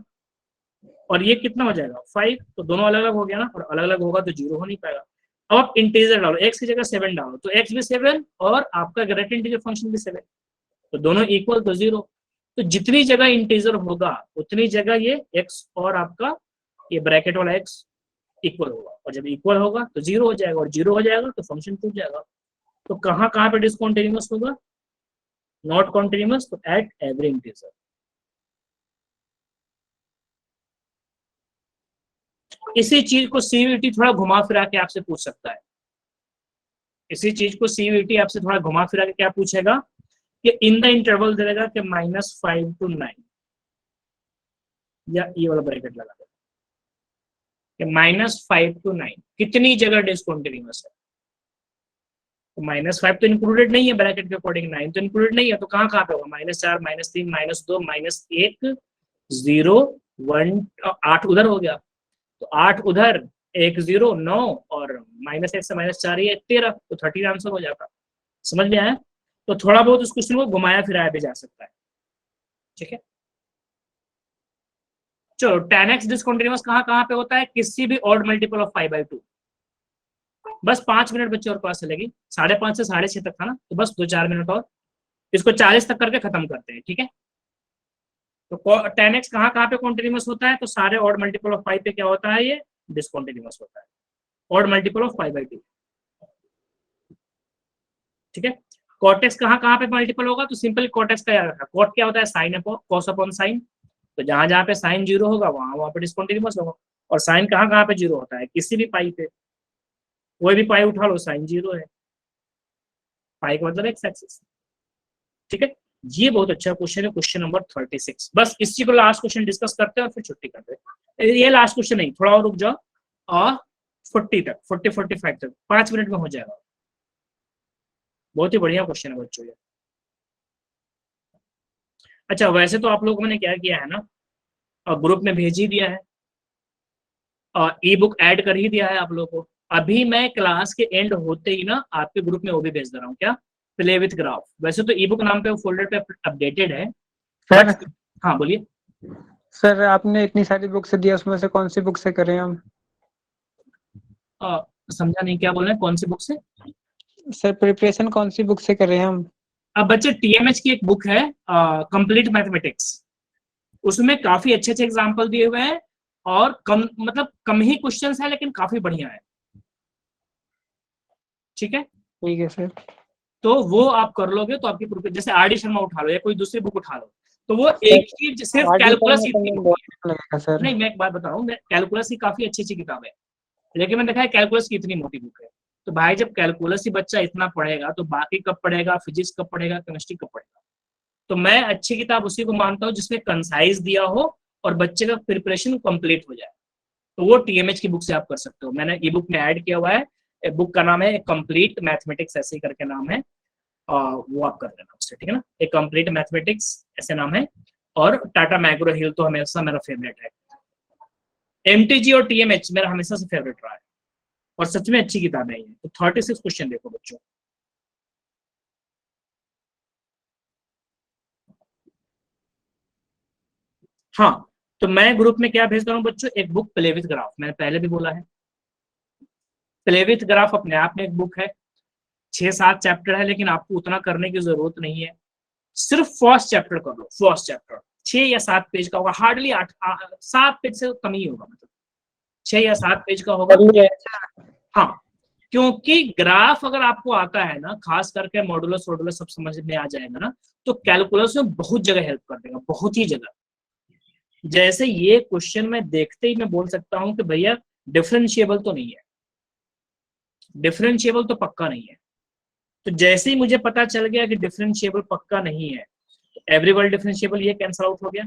और ये कितना हो जाएगा? 5। तो दोनों अलग अलग हो गया ना, और अलग अलग होगा तो जीरो हो नहीं पाएगा। अब आप इंटीजर डालो, x की जगह 7 डालो, तो x भी 7 और आपका ग्रेटर इंटीजर फंक्शन भी 7, तो दोनों इक्वल तो जीरो। तो जितनी जगह इंटीजर होगा उतनी जगह ये x और आपका ये ब्रैकेट वाला x इक्वल होगा, और जब इक्वल होगा तो जीरो हो जाएगा, और जीरो हो जाएगा तो फंक्शन टूट जाएगा। तो कहाँ कहाँ पे डिसकंटिन्यूअस होगा? नॉट कॉन्टिन्यूअस, तो एट एवरी इंटीजर। इसी चीज को सीवीटी थोड़ा घुमा फिरा के आपसे पूछ सकता है। इसी चीज को सीवीटी आपसे थोड़ा घुमा फिरा के क्या पूछेगा कि इन द इंटरवल दे देगा कि -5 to 9, या ये वाला ब्रैकेट लगा देगा कि -5 to 9 कितनी जगह डिसकंटिन्यूअस है। तो -5 तो इंक्लूडेड नहीं है ब्रैकेट के अकॉर्डिंग, 9 तो इंक्लूडेड नहीं है, तो कहाँ कहाँ पे होगा? -4, -3, -2, -1, 0, 1, 8 उधर हो गया, तो 8 उधर, 1 0 9, और -1 से -4 ये 13, तो 13 आंसर हो जाता। समझ में आया? तो थोड़ा बहुत उस क्वेश्चन को घुमाया फिराया भी जा सकता है। ठीक है, चलो। 10x डिसकंटिन्यूअस कहाँ कहाँ पे होता है? किसी भी ऑड मल्टीपल ऑफ 5/2। बस 5 मिनट बच्चे और क्लास चलेगी, 5:30 से 6:30 तक था ना, तो बस 2-4 मिनट और, इसको 40 तक करके खत्म करते हैं। ठीक है, तो 10x कहाँ कहाँ पे कॉन्टिन्यूअस होता है? तो सारे ऑड मल्टीपल ऑफ 5 पे क्या होता है? ये डिसकंटिन्यूअस होता है, ऑड मल्टीपल ऑफ 5/2। ठीक है, कॉटेक्स कहाँ कहाँ पे मल्टीपल होगा? तो सिंपल कॉटेक्स का याद रखा, कॉट क्या होता है? Sine upon cos upon sine. तो जहां जहां पे साइन जीरो होगा वहां वहां पे डिसकंटिन्यूअस होगा। और साइन कहाँ कहाँ पे जीरो होता है? किसी भी पाई पे, कोई भी पाई उठा लो, साइन जीरो है। पाई का मतलब एक्स एक्सिस। ठीक है, ये बहुत अच्छा क्वेश्चन है, क्वेश्चन नंबर 36। बस इसी को लास्ट क्वेश्चन डिस्कस करते हैं और फिर छुट्टी करते हैं। ये लास्ट क्वेश्चन नहीं, थोड़ा और रुक जाओ, और 40 तक, 40-45 तक 5 मिनट में हो जाएगा। बहुत ही बढ़िया क्वेश्चन है बच्चों ये। अच्छा, वैसे तो आप लोगों ने क्या किया है ना, और ग्रुप में भेज ही दिया है, और ई बुक ऐड कर ही दिया है आप लोगों को। अभी मैं क्लास के एंड होते ही ना आपके ग्रुप में वो भी भेज दे रहा हूँ, क्या? Play with graph. वैसे तो ई बुक नाम पे वो फोल्डर पे अपडेटेड है, सर। बट हाँ बोलिए। सर आपने इतनी सारी बुक से दिया, उसमें से कौन सी बुक से करें हम? समझा नहीं, क्या बोल रहे हैं? कौन सी बुक से? सर प्रिपरेशन कौन सी बुक से करें हम? अब बच्चे टीएमएच की एक बुक है, कंप्लीट मैथमेटिक्स, उसमें काफी अच्छे अच्छे एग्जाम्पल दिए हुए हैं, और कम मतलब कम ही क्वेश्चंस है, लेकिन काफी बढ़िया है। ठीक है, ठीक है सर। तो वो आप कर लोगे तो आपकी, जैसे आर डी शर्मा उठा लो या कोई दूसरी बुक उठा लो, तो वो सर एक ही सिर्फ कैलकुलस ही इतनी होती है। लगेगा सर। नहीं, मैं एक बात बता रहा हूँ, कैलकुलस की काफी अच्छी अच्छी किताब है, लेकिन मैंने देखा है कैलकुलस की इतनी मोटी बुक है। तो भाई जब कैलकुलस ही बच्चा इतना पढ़ेगा तो बाकी कब पढ़ेगा? फिजिक्स कब पढ़ेगा? केमिस्ट्री कब पढ़ेगा? तो मैं अच्छी किताब उसी को मानता हूँ जिसमें कंसाइज दिया हो और बच्चे का प्रिपरेशन कंप्लीट हो जाए। तो वो टीएमएच की बुक से आप कर सकते हो, मैंने ई बुक में ऐड किया हुआ है। बुक का नाम है कंप्लीट मैथमेटिक्स, ऐसे ही करके नाम है, वो आप कर लेना उससे। ठीक है ना, एक कंप्लीट मैथमेटिक्स ऐसे नाम है। और टाटा मैग्रो हिल तो हमेशा मेरा फेवरेट है। एमटीजी और टीएमएच मेरा हमेशा से फेवरेट रहा है, और सच में अच्छी किताब है ये। तो 36 क्वेश्चन देखो बच्चों। हाँ, तो मैं ग्रुप में क्या भेजता हूँ बच्चों? एक बुक प्ले विथ ग्राफ, मैंने पहले भी बोला है। प्ले विथ ग्राफ अपने आप में एक बुक है, 6-7 चैप्टर है, लेकिन आपको उतना करने की जरूरत नहीं है। सिर्फ फर्स्ट चैप्टर कर लो, फर्स्ट चैप्टर 6 या 7 पेज का होगा, हार्डली 7 पेज से कम ही होगा, मतलब 6 या 7 पेज का होगा। हाँ, क्योंकि ग्राफ अगर आपको आता है ना, खास करके मॉडुलस वॉडुलस सब समझ में आ जाएगा ना, तो कैलकुलस में बहुत जगह हेल्प कर देगा, बहुत ही जगह। जैसे ये क्वेश्चन में देखते ही मैं बोल सकता हूं कि भैया डिफरेंशिएबल तो नहीं है, डिफरेंशिएबल तो पक्का नहीं है। तो जैसे ही मुझे पता चल गया कि डिफरेंशिएबल पक्का नहीं है, तो एवरीवन डिफरेंशिएबल ये कैंसल आउट हो गया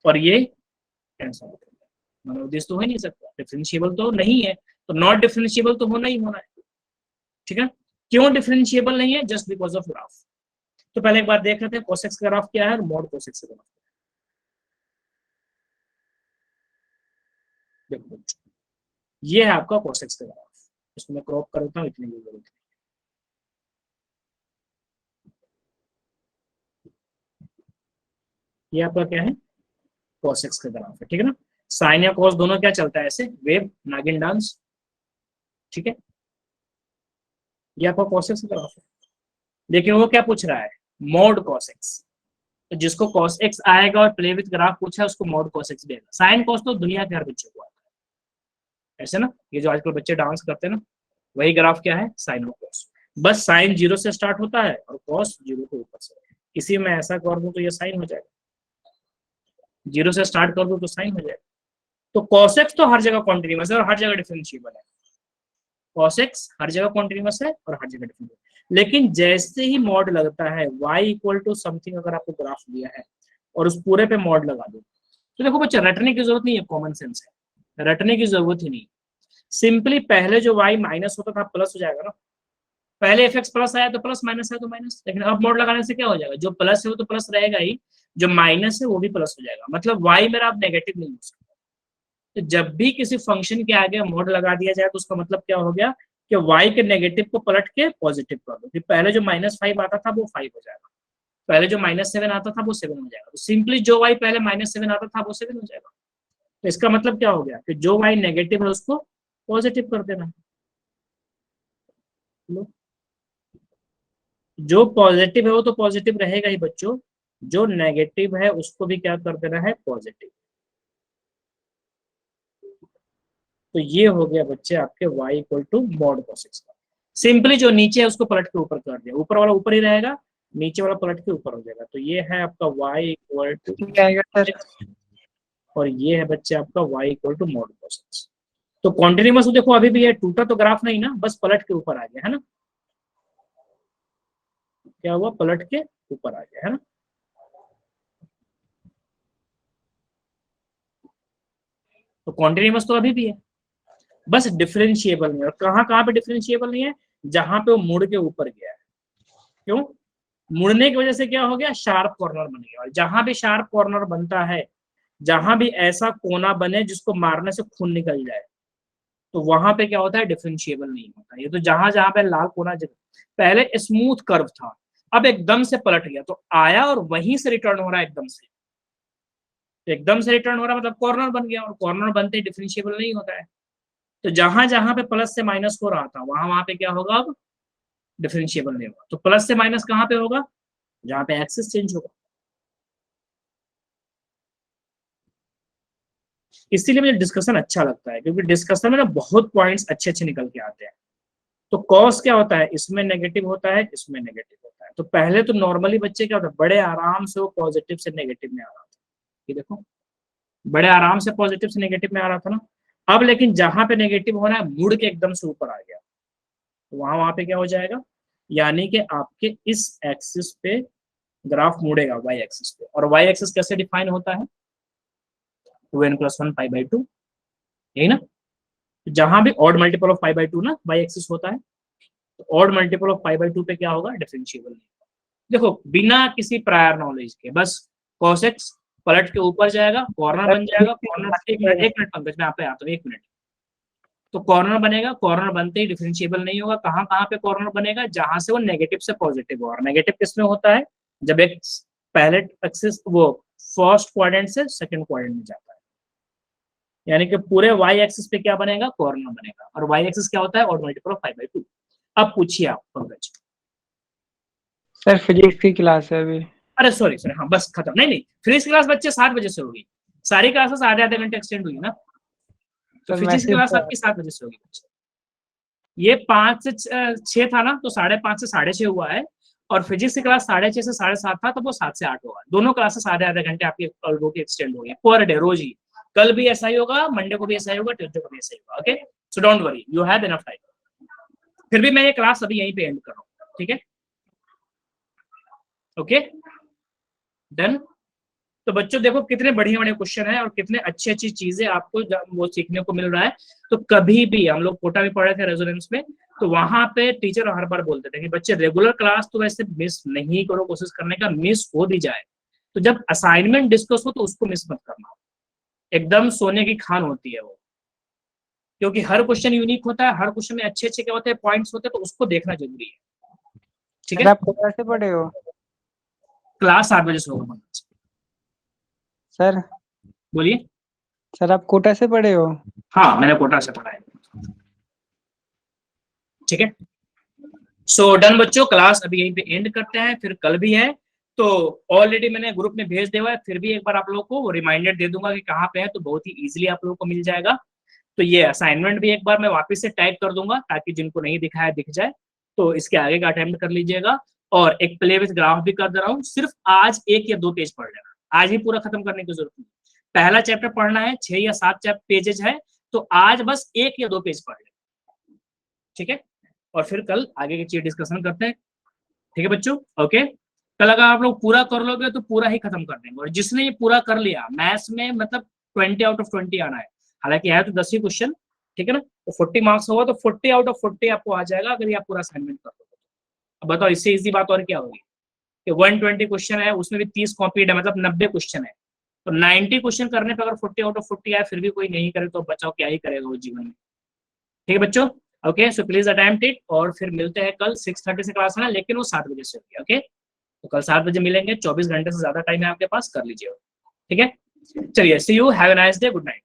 और ये कैंसल आउट हो गया, मतलब दिस तो हो ही नहीं सकता, डिफरेंशिएबल तो नहीं है, तो नॉट डिफरेंशिएबल तो होना ही होना है। ठीक है, क्यों डिफरेंशिएबल नहीं है? Just because of graph. तो पहले एक बार देख लेते हैं cos x का ग्राफ क्या है और mod cos x का ग्राफ। देखो ये है आपका cos x का ग्राफ, इसको मैं क्रॉप करता हूँ, इतनी जरूरत है। ये आपका क्या है? cos x का ग्राफ है, ठीक है ना। साइन या cos दोनों क्या चलता है ऐसे, वेव नागिन डांस, ठीक है। ये आपका cos x का ग्राफ है, लेकिन वो क्या पूछ रहा है? mod cos x। तो जिसको cos x आएगा और प्ले विद ग्राफ पूछा है उसको mod cos x देगा। साइन cos तो दुनिया के हर बच्चे को आता है, ऐसे ना, ये जो आजकल बच्चे डांस करते हैं ना, वही ग्राफ क्या है? साइन और cos। बस साइन 0 से स्टार्ट होता है और cos 0 के ऊपर से। किसी में ऐसा कर दूं तो ये साइन हो जाएगा, 0 से स्टार्ट कर दूं तो साइन हो जाएगा। तो cos x तो हर जगह कॉन्टिन्यूअस है और हर जगह डिफरेंशिएबल है। cos x हर जगह कॉन्टिन्यूअस है और हर जगह डिफरेंशिएबल। लेकिन जैसे ही मॉड लगता है y इक्वल टू समथिंग, अगर आपको ग्राफ दिया है और उस पूरे पे मॉड लगा दो, तो देखो बच्चा रटने की जरूरत नहीं है, कॉमन सेंस है, रटने की जरूरत ही नहीं। सिंपली पहले जो y माइनस होता था प्लस हो जाएगा ना, पहले एफ एक्स प्लस आया तो प्लस, माइनस आया तो माइनस, लेकिन अब मॉड लगाने से क्या हो जाएगा? जो प्लस है वो तो प्लस रहेगा ही, जो माइनस है वो भी प्लस हो जाएगा, मतलब y मेरा अब नेगेटिव नहीं हो सकता। तो जब भी किसी फंक्शन के आगे मॉड लगा दिया जाए तो उसका मतलब क्या हो गया कि y के नेगेटिव को पलट के पॉजिटिव कर दो। पहले जो -5 आता था वो 5 हो जाएगा, पहले जो -7 आता था वो 7 हो जाएगा। तो सिंपली जो y पहले -7 आता था वो 7 हो जाएगा। तो इसका मतलब क्या हो गया कि जो y नेगेटिव है उसको पॉजिटिव कर देना। जो पॉजिटिव है वो तो पॉजिटिव रहेगा ही बच्चों, जो नेगेटिव है उसको भी क्या कर देना है? पॉजिटिव। तो ये हो गया बच्चे आपके y equal to mod cos x का। सिंपली जो नीचे है उसको पलट के ऊपर कर दिया, ऊपर वाला ऊपर ही रहेगा, नीचे वाला पलट के ऊपर हो जाएगा। तो ये है आपका y इक्वल टू, और ये है बच्चे आपका y equal to mod cos x। तो कॉन्टिन्यूअस देखो अभी भी है, टूटा तो ग्राफ नहीं ना, बस पलट के ऊपर आ गया है ना। क्या हुआ? पलट के ऊपर आ गया है ना। तो कॉन्टिन्यूअस तो अभी भी है, बस डिफरेंशिएबल नहीं है। और कहाँ कहाँ पे डिफरेंशिएबल नहीं है? जहां पे वो मुड़ के ऊपर गया है। क्यों? मुड़ने की वजह से क्या हो गया? शार्प कॉर्नर बन गया। और जहां भी शार्प कॉर्नर बनता है, जहां भी ऐसा कोना बने जिसको मारने से खून निकल जाए, तो वहां पे क्या होता है? डिफरेंशिएबल नहीं होता। ये तो जहां जहां पे लाल कोना, पहले स्मूथ कर्व था, अब एकदम से पलट गया, तो आया और वहीं से रिटर्न हो रहा है एकदम से। तो एकदम से रिटर्न हो रहा है मतलब कॉर्नर बन गया, और कॉर्नर बनते ही डिफरेंशिएबल नहीं होता है। तो जहां जहां पे प्लस से माइनस हो रहा था वहां वहां पे क्या होगा? अब डिफरेंशिएबल नहीं होगा। तो प्लस से माइनस कहां पे होगा? जहां पे एक्सिस चेंज होगा। इसीलिए मुझे डिस्कशन अच्छा लगता है, क्योंकि डिस्कशन में ना बहुत पॉइंट्स अच्छे अच्छे निकल के आते हैं। तो कॉस क्या होता है? इसमें नेगेटिव होता है, इसमें नेगेटिव होता है। तो पहले तो नॉर्मली बच्चे क्या होता है, बड़े आराम से वो पॉजिटिव से नेगेटिव में आ रहा था। ये देखो, बड़े आराम से पॉजिटिव से नेगेटिव में आ रहा था ना। अब लेकिन जहां पे नेगेटिव होना है मुड़ के एकदम से ऊपर आ गया, तो वहां वहां पे क्या हो जाएगा? यानी कि आपके इस एक्सिस पे ग्राफ मुड़ेगा, वाई एक्सिस पे। और वाई एक्सिस कैसे डिफाइन होता है? 2n+1 π/2, यही ना। जहां भी ऑड मल्टीपल ऑफ π/2 ना वाई एक्सिस होता है, तो ऑड मल्टीपल ऑफ π/2 पे क्या होगा? डिफरेंशिएबल नहीं होगा। देखो बिना किसी प्रायर नॉलेज के बस cos x पलट के ऊपर जाएगा, कॉर्नर बन जाएगा। कॉर्नर, एक मिनट पंकज मैं आप पे आता हूँ, 1 मिनट। तो कॉर्नर बनेगा, कॉर्नर बनते ही डिफरेंशिएबल नहीं होगा। कहाँ कहाँ पे कॉर्नर बनेगा? जहां से वो नेगेटिव से पॉजिटिव हो। और नेगेटिव किसमें होता है? जब एक पहले एक्सिस वो फर्स्ट क्वाड्रेंट से सेकंड क्वाड्रेंट में जाता है, यानी कि पूरे वाई एक्सिस पे क्या बनेगा? कॉर्नर बनेगा। और वाई एक्सिस क्या होता है? Odd multiple of π/2। अब पूछिए आप पंकज। सर फिजिक्स की क्लास है अभी। अरे सॉरी सॉरी, हाँ बस खत्म। नहीं नहीं, फिजिक्स क्लास बच्चे 7 बजे से होगी, सारी क्लासेस आधे घंटे एक्सटेंड हुई ना। तो फिजिक्स क्लास आपकी 7 बजे से होगी बच्चे। ये 5 से 6 था ना, तो 5:30 से 6:30 हुआ है। और फिजिक्स की क्लास 6:30 से 7:30 था, तो वो 7 से 8 होगा। दोनों क्लासेस आधे घंटे आपकी रोटी एक्सटेंड हो गई पर डे, रोज ही। कल भी ऐसा ही होगा, मंडे को भी ऐसा ही होगा, ट्यूसडे को भी ऐसा ही होगा। Okay, so don't worry, you have enough time. फिर भी मैं ये क्लास अभी यहीं पे एंड कर रहा हूँ। ठीक है, ओके डन। तो बच्चों देखो कितने बढ़िया बढ़िया क्वेश्चन है और कितने अच्छी अच्छी चीजें आपको वो सीखने को मिल रहा है। तो कभी भी हम लोग कोटा में पढ़े थे रेजोनेंस में, तो वहां पे टीचर हर बार बोलते थे कि बच्चे रेगुलर क्लास तो वैसे मिस नहीं करो, कोशिश करने का, मिस हो भी जाए तो जब असाइनमेंट डिस्कस हो तो उसको मिस मत करना, एकदम सोने की खान होती है वो, क्योंकि हर क्वेश्चन यूनिक होता है, हर क्वेश्चन में अच्छे अच्छे क्या होते हैं पॉइंट्स होते हैं, तो उसको देखना जरूरी है। ठीक सर है, आप कोटा से पढ़े हो? क्लास 8 बजे से होगा। सर बोलिए। सर आप कोटा से पढ़े हो? हाँ मैंने कोटा से पढ़ा है। ठीक है, सो डन बच्चों, क्लास अभी यहीं पे एंड करते हैं, फिर कल भी है तो ऑलरेडी मैंने ग्रुप में भेज दिया है, फिर भी एक बार आप लोगों को रिमाइंडर दे दूंगा कि कहाँ पे है, तो बहुत ही इजीली आप लोगों को मिल जाएगा। तो ये असाइनमेंट भी एक बार मैं वापस से टाइप कर दूंगा ताकि जिनको नहीं दिखा है दिख जाए, तो इसके आगे का अटेम्प्ट कर लीजिएगा। और एक प्ले विथ ग्राफ भी कर दे रहा हूँ, सिर्फ आज 1 या 2 पेज पढ़ लेना, आज ही पूरा खत्म करने की जरूरत नहीं। पहला चैप्टर पढ़ना है, 6 या 7 पेजेज है, तो आज बस 1 या 2 पेज पढ़ लेना, ठीक है, और फिर कल आगे की चीज डिस्कशन करते हैं। ठीक है बच्चों, ओके। कल अगर आप लोग पूरा कर लोगे तो पूरा ही खत्म कर देंगे, और जिसने ये पूरा कर लिया मैथ्स में मतलब 20 आउट ऑफ 20 आना है, हालांकि है तो 10 ही क्वेश्चन, ठीक है ना, तो 40 मार्क्स होगा तो 40 आउट ऑफ 40 आपको आ जाएगा अगर ये आप पूरा असाइनमेंट कर दोगे। अब बताओ इससे इजी बात और क्या होगी कि 120 क्वेश्चन है, उसमें भी 30 कॉपीड है, मतलब 90 क्वेश्चन है, तो 90 क्वेश्चन करने पर अगर 40 आउट ऑफ 40 आए फिर भी कोई नहीं करे तो बचाओ क्या ही करेगा वो जीवन में। ठीक है बच्चों, okay, so please attempt it, और फिर मिलते हैं कल 6:30 से क्लास है ना, लेकिन वो 7 बजे से होगी, ओके। तो कल 7 बजे मिलेंगे, 24 घंटे से ज्यादा टाइम है आपके पास, कर लीजिएगा, ठीक है। चलिए, see you, have a nice day, good night.